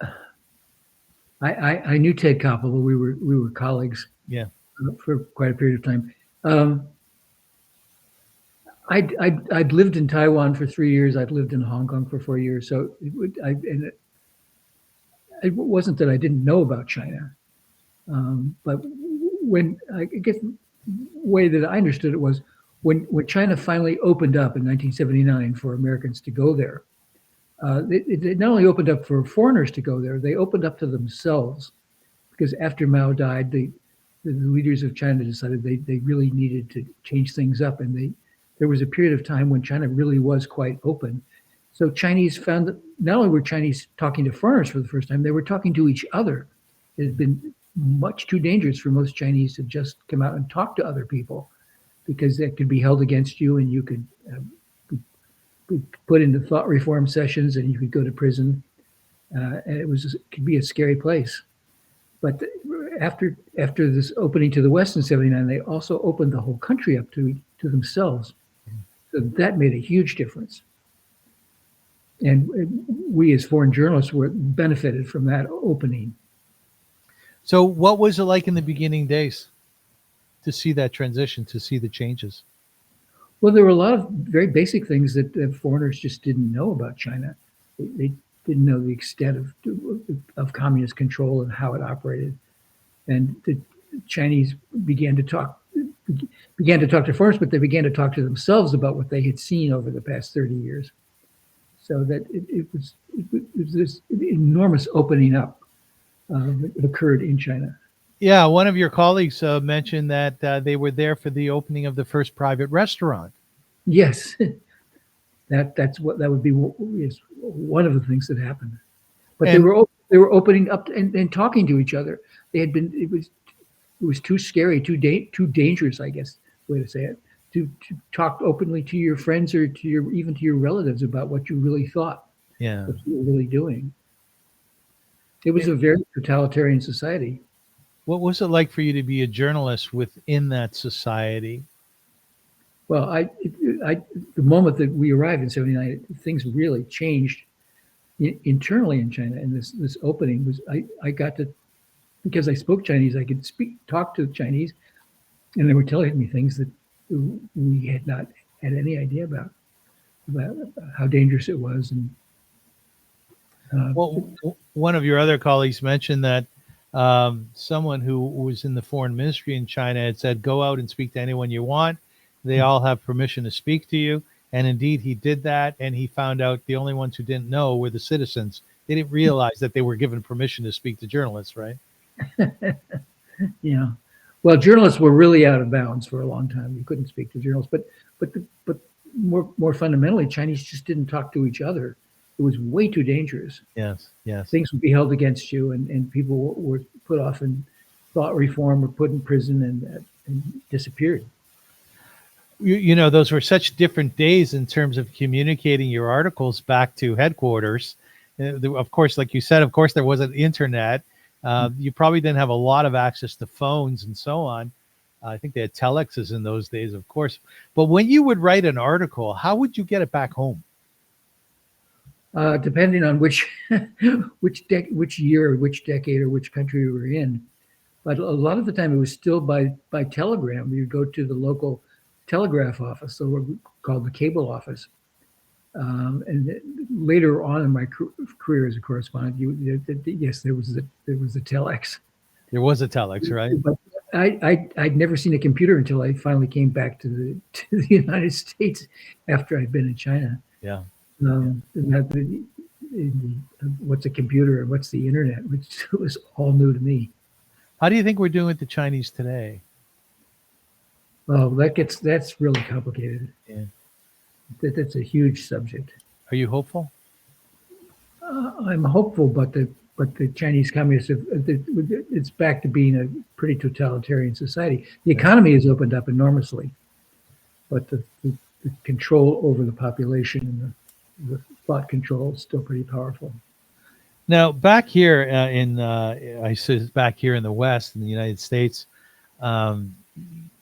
I knew Ted Koppel. We were colleagues. Yeah. For quite a period of time. I'd lived in Taiwan for 3 years. I'd lived in Hong Kong for 4 years. So it wasn't that I didn't know about China, but when I guess the way that I understood it was when China finally opened up in 1979 for Americans to go there. It not only opened up for foreigners to go there, they opened up to themselves, because after Mao died, the leaders of China decided they really needed to change things up, and there was a period of time when China really was quite open. So Chinese found not only were Chinese talking to foreigners for the first time, they were talking to each other. It had been much too dangerous for most Chinese to just come out and talk to other people, because that could be held against you, and you could be put into thought reform sessions, and you could go to prison. And it could be a scary place. But after this opening to the West in '79, they also opened the whole country up to themselves. So that made a huge difference. And we as foreign journalists were benefited from that opening. So what was it like in the beginning days to see that transition, to see the changes? Well, there were a lot of very basic things that foreigners just didn't know about China. They didn't know the extent of communist control and how it operated. And the Chinese began to talk to foreigners, but they began to talk to themselves about what they had seen over the past 30 years. So that it was this enormous opening up that occurred in China. Yeah, one of your colleagues mentioned that they were there for the opening of the first private restaurant. Yes, that would be one of the things that happened. But they were opening up and talking to each other. It was too scary, too dangerous, I guess, way to say it, to talk openly to your friends or even to your relatives about what you really thought, what you were really doing. It was a very totalitarian society. What was it like for you to be a journalist within that society? Well, the moment that we arrived in '79, things really changed internally in China. And this opening was, I got to, because I spoke Chinese, I could talk to Chinese, and they were telling me things that we had not had any idea about how dangerous it was. And well, one of your other colleagues mentioned that someone who was in the foreign ministry in China had said, go out and speak to anyone you want. They all have permission to speak to you. And indeed, he did that. And he found out the only ones who didn't know were the citizens. They didn't realize that they were given permission to speak to journalists, right? Yeah. Well, journalists were really out of bounds for a long time. You couldn't speak to journalists. But more fundamentally, Chinese just didn't talk to each other. It was way too dangerous. Yes. Things would be held against you, and people were put off in thought reform or put in prison and disappeared. You know, those were such different days in terms of communicating your articles back to headquarters. Of course, like you said, of course, there wasn't internet. You probably didn't have a lot of access to phones and so on. I think they had telexes in those days, of course. But when you would write an article, how would you get it back home? Depending on which year, which decade, or which country we were in. But a lot of the time it was still by telegram. You'd go to the local telegraph office, so what we called the cable office. And later on in my career as a correspondent, yes, there was the telex. There was a telex, right? But I'd never seen a computer until I finally came back to the United States after I'd been in China. Yeah. What's a computer and what's the internet, which was all new to me. How do you think we're doing with the Chinese today? Well, that's really complicated. Yeah. That's a huge subject. Are you hopeful? I'm hopeful, but the Chinese communists it's back to being a pretty totalitarian society. The economy has opened up enormously, but the control over the population and the thought control is still pretty powerful. Now, back here I said back here in the West, in the United States,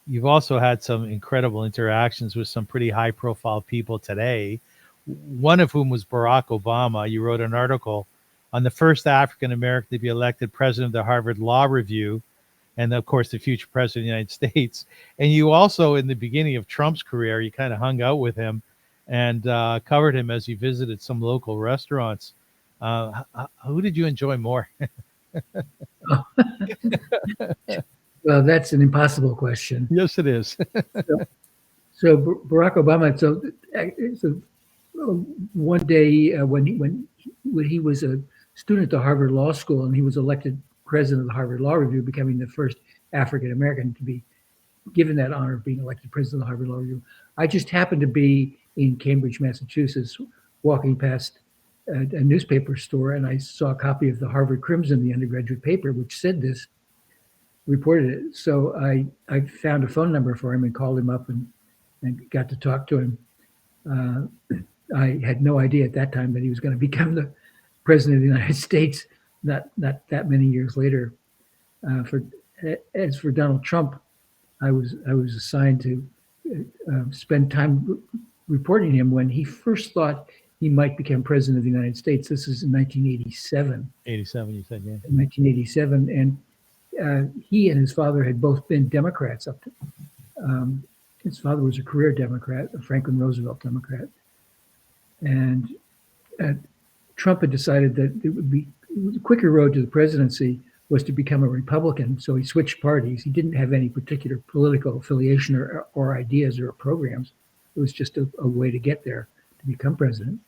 you've also had some incredible interactions with some pretty high-profile people today, one of whom was Barack Obama. You wrote an article on the first African-American to be elected president of the Harvard Law Review, and, of course, the future president of the United States. And you also, in the beginning of Trump's career, you kind of hung out with him and covered him as he visited some local restaurants. Who did you enjoy more? Well, that's an impossible question. Yes, it is. So Barack Obama. So one day when he was a student at the Harvard Law School and he was elected president of the Harvard Law Review, becoming the first African American to be given that honor of being elected president of the Harvard Law Review. I just happened to be in Cambridge, Massachusetts, walking past a newspaper store, and I saw a copy of the Harvard Crimson, the undergraduate paper, which said this, reported it. So I found a phone number for him and called him up and got to talk to him. I had no idea at that time that he was going to become the president of the United States, not that many years later. As for Donald Trump, I was assigned to spend time reporting him when he first thought he might become president of the United States. This is in 1987. 87, you said, yeah. In 1987, and he and his father had both been Democrats up to. His father was a career Democrat, a Franklin Roosevelt Democrat, and Trump had decided that it would be the quicker road to the presidency was to become a Republican. So he switched parties. He didn't have any particular political affiliation or ideas or programs. It was just a way to get there, to become president.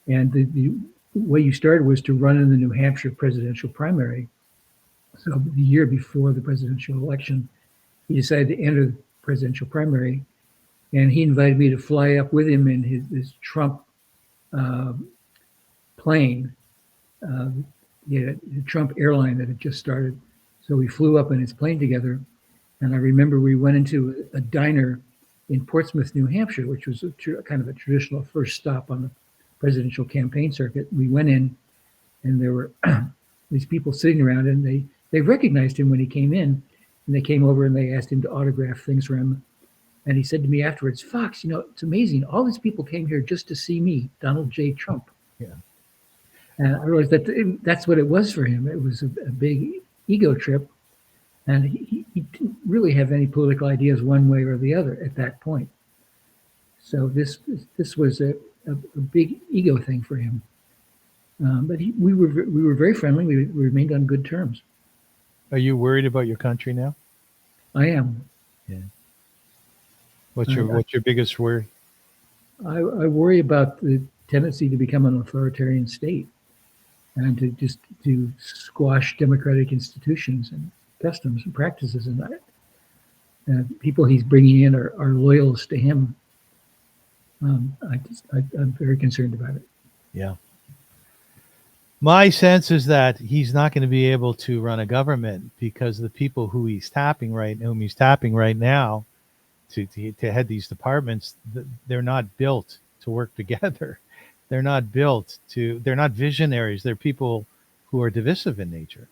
And the way you started was to run in the New Hampshire presidential primary. So the year before the presidential election, he decided to enter the presidential primary, and he invited me to fly up with him in his Trump plane, the Trump airline that had just started. So we flew up in his plane together, and I remember we went into a diner in Portsmouth, New Hampshire, which was kind of a traditional first stop on the presidential campaign circuit. We went in, and there were these people sitting around, and they recognized him when he came in, and they came over and they asked him to autograph things for him. And he said to me afterwards, "Fox, it's amazing. All these people came here just to see me, Donald J. Trump." Yeah. And I realized that that's what it was for him. It was a big ego trip. And he didn't really have any political ideas one way or the other at that point. So this was a big ego thing for him. But we were very friendly. We remained on good terms. Are you worried about your country now? I am. Yeah. What's your biggest worry? I worry about the tendency to become an authoritarian state and to squash democratic institutions and customs and practices, and people he's bringing in are loyalists to him. I'm very concerned about it. Yeah. My sense is that he's not going to be able to run a government because the people whom he's tapping right now to head these departments, they're not built to work together. They're not visionaries. They're people who are divisive in nature.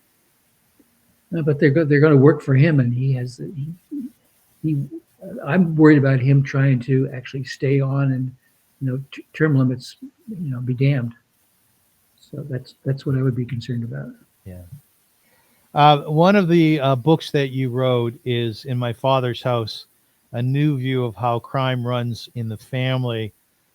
No, but they're going to work for him, and I'm worried about him trying to actually stay on, and term limits, be damned. So that's what I would be concerned about. Yeah. One of the books that you wrote is In My Father's House, a new view of how crime runs in the family.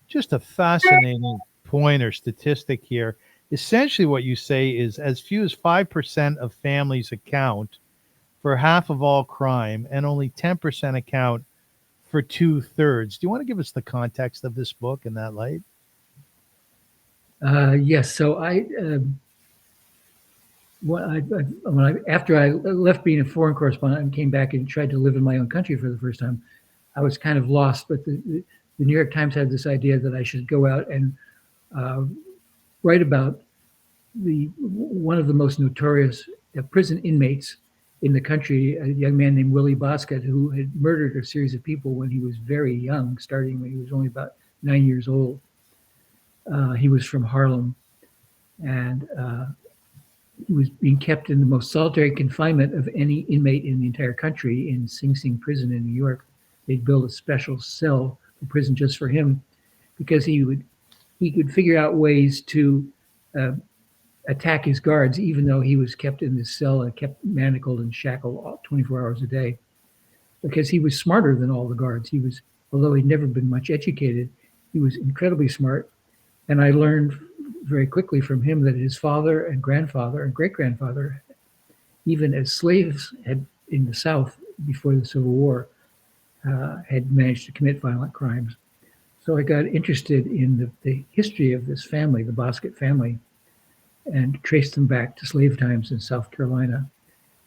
Just a fascinating point or statistic here. Essentially what you say is as few as 5% of families account for half of all crime, and only 10% account for 2/3. Do you want to give us the context of this book in that light? Yes. So after I left being a foreign correspondent and came back and tried to live in my own country for the first time, I was kind of lost. But the New York Times had this idea that I should go out and write about one of the most notorious prison inmates in the country, a young man named Willie Boscott, who had murdered a series of people when he was very young, starting when he was only about 9 years old. He was from Harlem, and he was being kept in the most solitary confinement of any inmate in the entire country in Sing Sing prison in New York. They'd built a special cell in prison just for him because he could figure out ways to attack his guards, even though he was kept in this cell and kept manacled and shackled 24 hours a day, because he was smarter than all the guards. Although he'd never been much educated, he was incredibly smart. And I learned very quickly from him that his father and grandfather and great-grandfather, even as slaves had in the South before the Civil War, had managed to commit violent crimes. So I got interested in the history of this family, the Boscott family, and traced them back to slave times in South Carolina,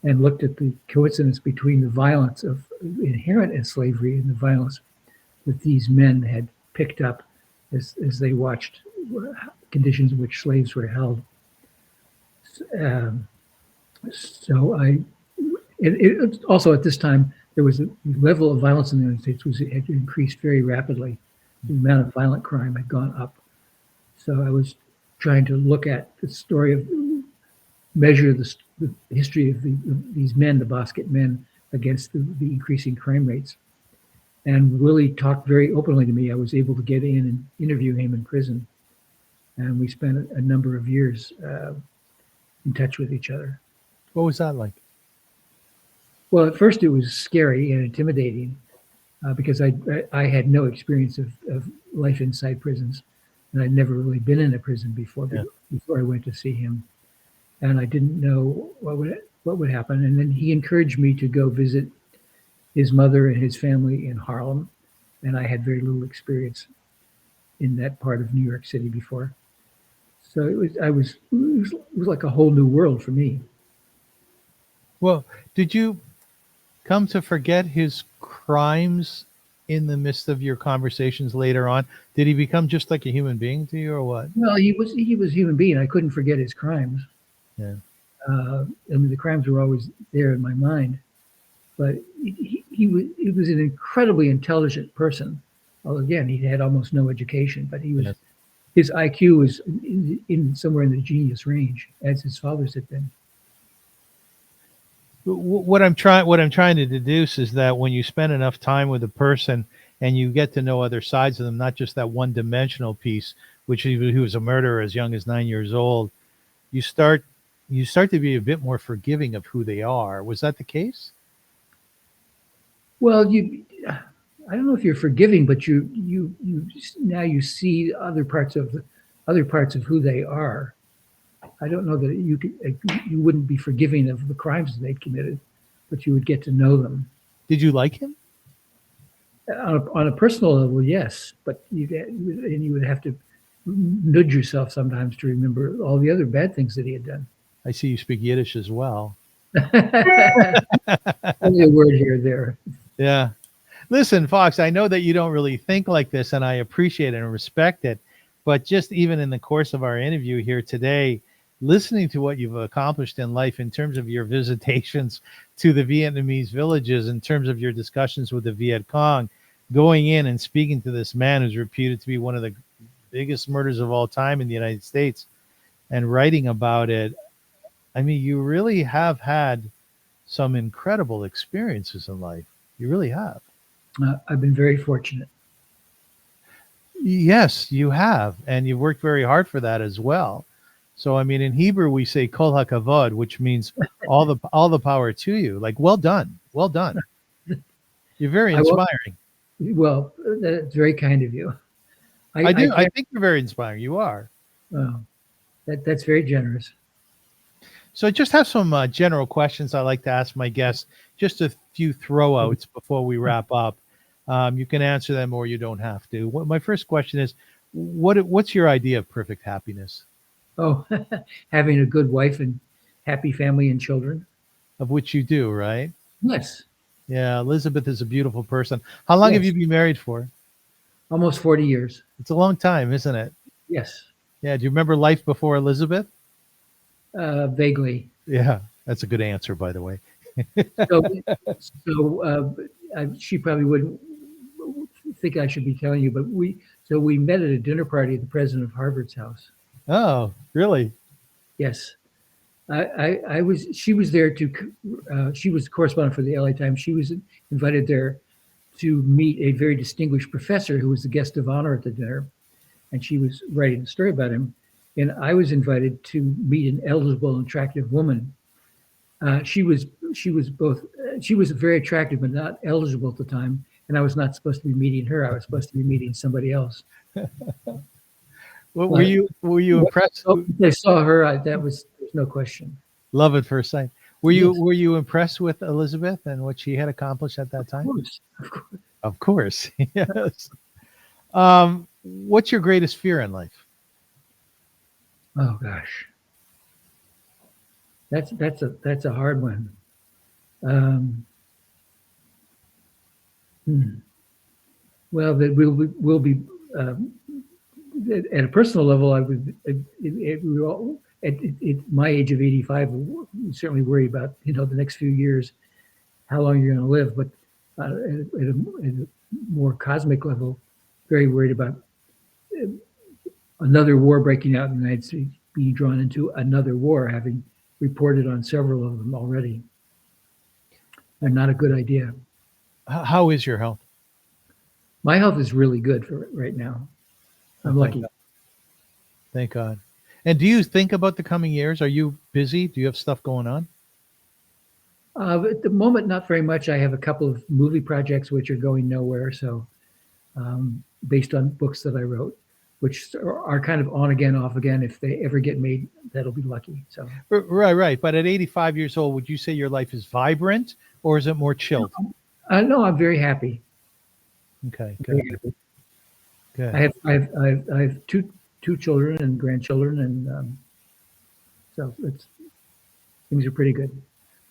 and looked at the coincidence between the violence inherent in slavery and the violence that these men had picked up as they watched conditions in which slaves were held. Um, so also at this time, there was a level of violence in the United States had increased very rapidly. The amount of violent crime had gone up. So I was trying to look at the story of, measure the history of these men, the Bosket men, against the increasing crime rates. And Willie talked very openly to me. I was able to get in and interview him in prison. And we spent a number of years in touch with each other. What was that like? Well, at first it was scary and intimidating because I had no experience of life inside prisons. And I'd never really been in a prison before I went to see him. And I didn't know what would happen. And then he encouraged me to go visit his mother and his family in Harlem. And I had very little experience in that part of New York City before. So it was like a whole new world for me. Well, did you come to forget his crimes in the midst of your conversations later on? Did he become just like a human being to you, or what? Well, he was a human being. I couldn't forget his crimes. Yeah. I mean, the crimes were always there in my mind, but he was an incredibly intelligent person. Well, again, he had almost no education, but his IQ was in somewhere in the genius range, as his father's had been. What I'm trying to deduce is that when you spend enough time with a person and you get to know other sides of them, not just that one-dimensional piece, which he was a murderer as young as 9 years old, you start to be a bit more forgiving of who they are. Was that the case? Well, I don't know if you're forgiving, but you now you see other parts of who they are. I don't know that you wouldn't be forgiving of the crimes that they'd committed, but you would get to know them. Did you like him? On a personal level, yes, but you would have to nudge yourself sometimes to remember all the other bad things that he had done. I see you speak Yiddish as well. Only a word here or there. Yeah. Listen, Fox, I know that you don't really think like this, and I appreciate it and respect it. But just even in the course of our interview here today, listening to what you've accomplished in life in terms of your visitations to the Vietnamese villages, in terms of your discussions with the Viet Cong, going in and speaking to this man who's reputed to be one of the biggest murders of all time in the United States and writing about it. I mean, you really have had some incredible experiences in life. You really have. I've been very fortunate. Yes, you have. And you've worked very hard for that as well. So, I mean, in Hebrew, we say kol hakavod, which means all the power to you. Like, well done. Well done. You're very inspiring. Well, that's very kind of you. I think you're very inspiring. You are. Well, that's very generous. So I just have some general questions I like to ask my guests, just a few throwouts before we wrap up. You can answer them or you don't have to. My first question is, what's your idea of perfect happiness? Oh, having a good wife and happy family and children. Of which you do, right? Yes. Yeah, Elizabeth is a beautiful person. How long have you been married for? Almost 40 years. It's a long time, isn't it? Yes. Yeah. Do you remember life before Elizabeth? Vaguely. Yeah, that's a good answer, by the way. She probably wouldn't think I should be telling you, but we met at a dinner party at the president of Harvard's house. Oh, really? Yes. She was there she was the correspondent for the LA Times. She was invited there to meet a very distinguished professor who was the guest of honor at the dinner. And she was writing a story about him. And I was invited to meet an eligible and attractive woman. She was very attractive, but not eligible at the time. And I was not supposed to be meeting her. I was supposed to be meeting somebody else. Well, were you impressed? I saw her. There's no question. Love at first sight. Were you impressed with Elizabeth and what she had accomplished at that time? Of course. Yes. What's your greatest fear in life? Oh gosh, that's a hard one. Well, that at a personal level, I would, at my age of 85, we certainly worry about, the next few years, how long you're going to live. But at a more cosmic level, very worried about another war breaking out in the United States, being drawn into another war, having reported on several of them already. They're not a good idea. How is your health? My health is really good for right now. I'm lucky. God. Thank God. And do you think about the coming years? Are you busy? Do you have stuff going on? At the moment, not very much. I have a couple of movie projects which are going nowhere. So, based on books that I wrote, which are kind of on again, off again. If they ever get made, that'll be lucky. So, Right. But at 85 years old, would you say your life is vibrant or is it more chilled? No, I'm very happy. Okay, Very good. happy. Good. I have two children and grandchildren, and so things are pretty good.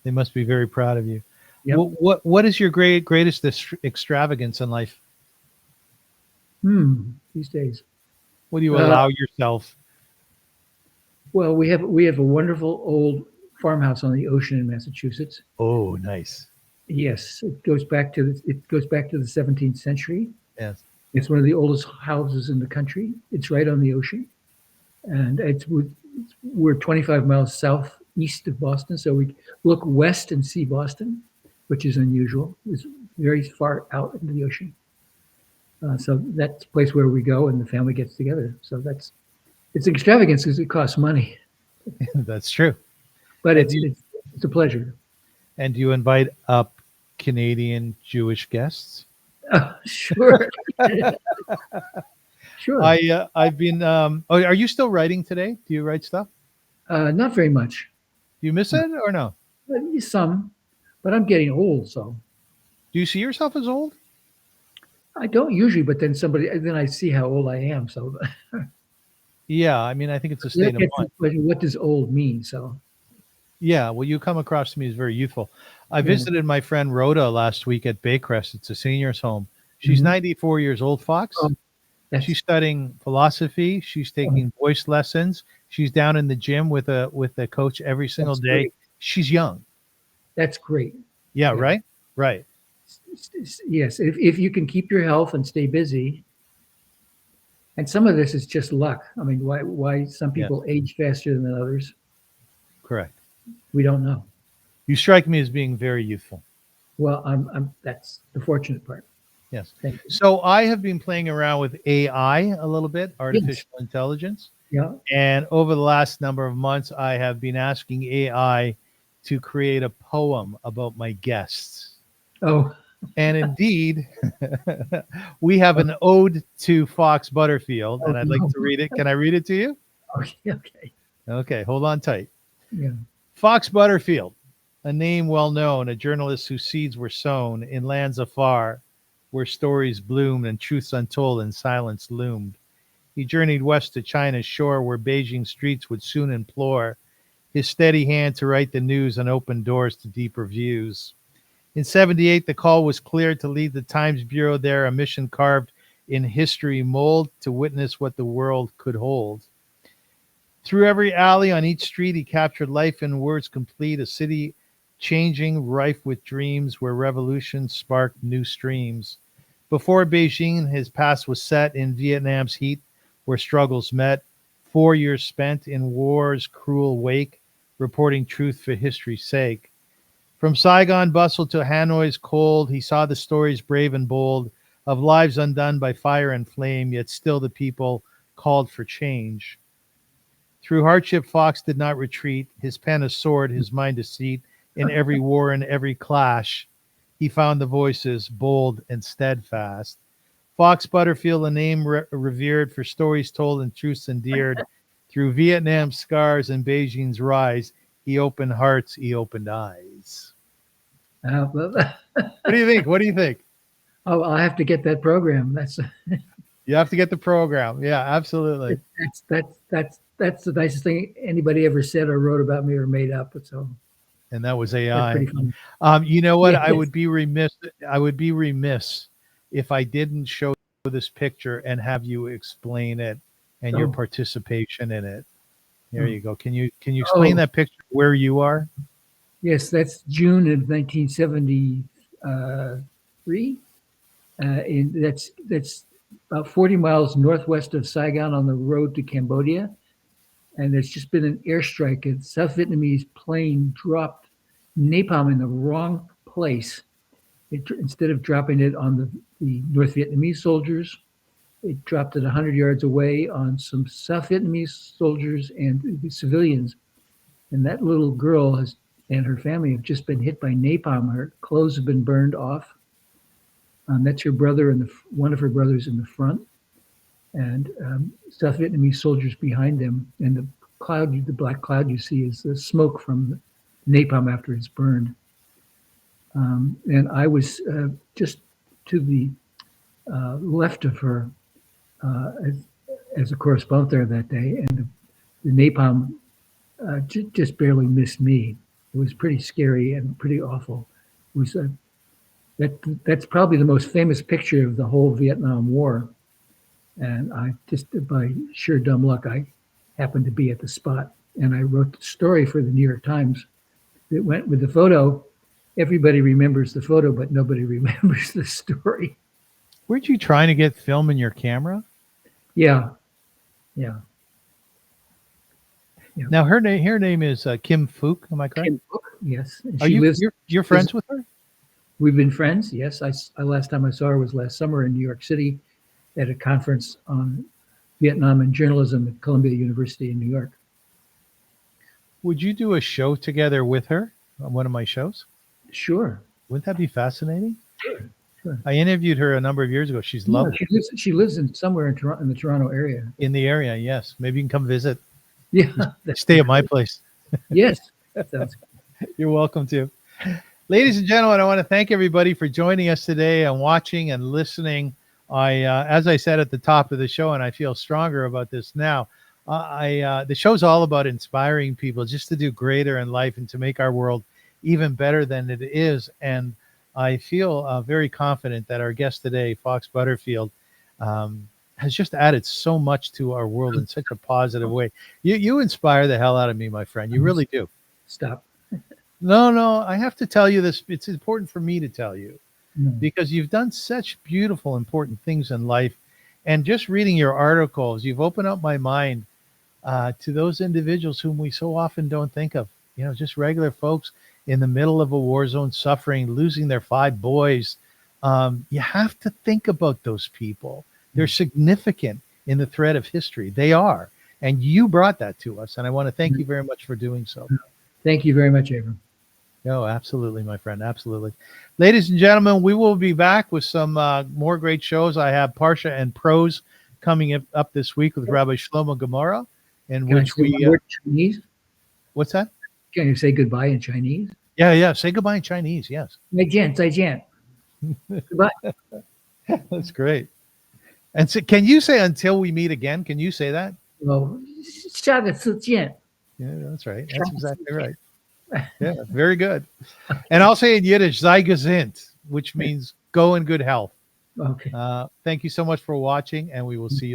They must be very proud of you. Yep. What is your greatest extravagance in life? These days. What do you allow yourself? Well, we have a wonderful old farmhouse on the ocean in Massachusetts. Oh, nice. Yes, it goes back to the 17th century. Yes. It's one of the oldest houses in the country. It's right on the ocean, and we're 25 miles southeast of Boston, so we look west and see Boston, which is unusual. It's very far out into the ocean. So that's a place where we go and the family gets together. So it's extravagance because it costs money. That's true. But it's a pleasure. And do you invite up Canadian Jewish guests? Sure. Sure. I've been. Are you still writing today? Do you write stuff? Not very much. Do you miss it or no? Some, but I'm getting old, so. Do you see yourself as old? I don't usually, but then I see how old I am. So. Yeah, I mean, I think it's a state of mind. What does old mean? So. Yeah, well, you come across to me as very youthful. I visited my friend Rhoda last week at Baycrest. It's a senior's home. She's 94 years old, Fox. She's studying philosophy. She's taking voice lessons. She's down in the gym with a coach every single day. Great. She's young. That's great. Yeah, right? Right. Yes, if you can keep your health and stay busy. And some of this is just luck. I mean, why some people age faster than others? Correct. We don't know. You strike me as being very youthful. Well, that's the fortunate part. Yes. Thank you. So I have been playing around with AI a little bit, artificial intelligence. Yeah. And over the last number of months, I have been asking AI to create a poem about my guests. Oh. And indeed, we have an ode to Fox Butterfield, and I'd like to read it. Can I read it to you? Okay. Okay, hold on tight. Yeah. Fox Butterfield, a name well known, a journalist whose seeds were sown in lands afar, where stories bloomed and truths untold and silence loomed. He journeyed west to China's shore, where Beijing streets would soon implore his steady hand to write the news and open doors to deeper views. In 78, the call was clear to lead the Times Bureau there, a mission carved in history mold to witness what the world could hold. Through every alley, on each street, he captured life in words complete, a city changing, rife with dreams, where revolution sparked new streams. Before Beijing, his path was set in Vietnam's heat, where struggles met. 4 years spent in war's cruel wake, reporting truth for history's sake. From Saigon bustle to Hanoi's cold, he saw the stories brave and bold of lives undone by fire and flame, yet still the people called for change. Through hardship, Fox did not retreat, his pen a sword, his mind a seat. In every war and every clash, he found the voices bold and steadfast. Fox Butterfield, a name revered for stories told and truths endeared. Through Vietnam's scars and Beijing's rise, he opened hearts, he opened eyes. What do you think? What do you think? Oh, I'll have to get that program. You have to get the program. Yeah, absolutely. That's the nicest thing anybody ever said or wrote about me or made up. And that was AI. Pretty funny. You know what? Yeah, I would be remiss if I didn't show this picture and have you explain it and your Oh. participation in it. There Oh. you go. Can you explain that picture where you are? Yes, that's June of 1973. And that's about 40 miles northwest of Saigon on the road to Cambodia. And there's just been an airstrike. A South Vietnamese plane dropped napalm in the wrong place. Instead of dropping it on the North Vietnamese soldiers, it dropped it 100 yards away on some South Vietnamese soldiers and the civilians. And that little girl and her family have just been hit by napalm. Her clothes have been burned off. That's her brother and one of her brothers in the front, and South Vietnamese soldiers behind them. And the black cloud you see is the smoke from napalm after it's burned. And I was just to the left of her as a correspondent there that day, and the napalm just barely missed me. It was pretty scary and pretty awful. It was that's probably the most famous picture of the whole Vietnam War. And I just, by sheer dumb luck, I happened to be at the spot. And I wrote the story for the New York Times that went with the photo. Everybody remembers the photo, but nobody remembers the story. Weren't you trying to get film in your camera? Yeah. Now her name is Kim Phuc. Am I correct? Kim Phuc, yes. And Are you're friends with her? We've been friends. Yes. Last time I saw her was last summer in New York City at a conference on Vietnam and journalism at Columbia University in New York. Would you do a show together with her on one of my shows? Sure. Wouldn't that be fascinating? Sure. I interviewed her a number of years ago. She's lovely. She lives in somewhere in the Toronto area. In the area, yes. Maybe you can come visit. Yeah. Stay at my place. Yes. That sounds good. You're welcome to. Ladies and gentlemen, I want to thank everybody for joining us today and watching and listening. As I said at the top of the show, and I feel stronger about this now, the show's all about inspiring people just to do greater in life and to make our world even better than it is. And I feel very confident that our guest today, Fox Butterfield, has just added so much to our world in such a positive way. You inspire the hell out of me, my friend. You really do. Stop. No, I have to tell you this. It's important for me to tell you. Mm. Because you've done such beautiful, important things in life. And just reading your articles, you've opened up my mind to those individuals whom we so often don't think of. Just regular folks in the middle of a war zone, suffering, losing their 5 boys. You have to think about those people. They're significant in the thread of history. They are. And you brought that to us. And I want to thank you very much for doing so. Thank you very much, Avrum. Oh, absolutely, my friend. Absolutely. Ladies and gentlemen, we will be back with some more great shows. I have Parsha and Prose coming up this week with Rabbi Shlomo Gemara, in which we... Chinese? What's that? Can you say goodbye in Chinese? Yeah. Say goodbye in Chinese, yes. 再见. Goodbye. That's great. And so, can you say until we meet again? Can you say that? Well, 下个次见. Yeah, that's right. That's exactly right. Yeah, very good. And I'll say in Yiddish, sei gesund, which means go in good health. Okay. Thank you so much for watching, and we will see you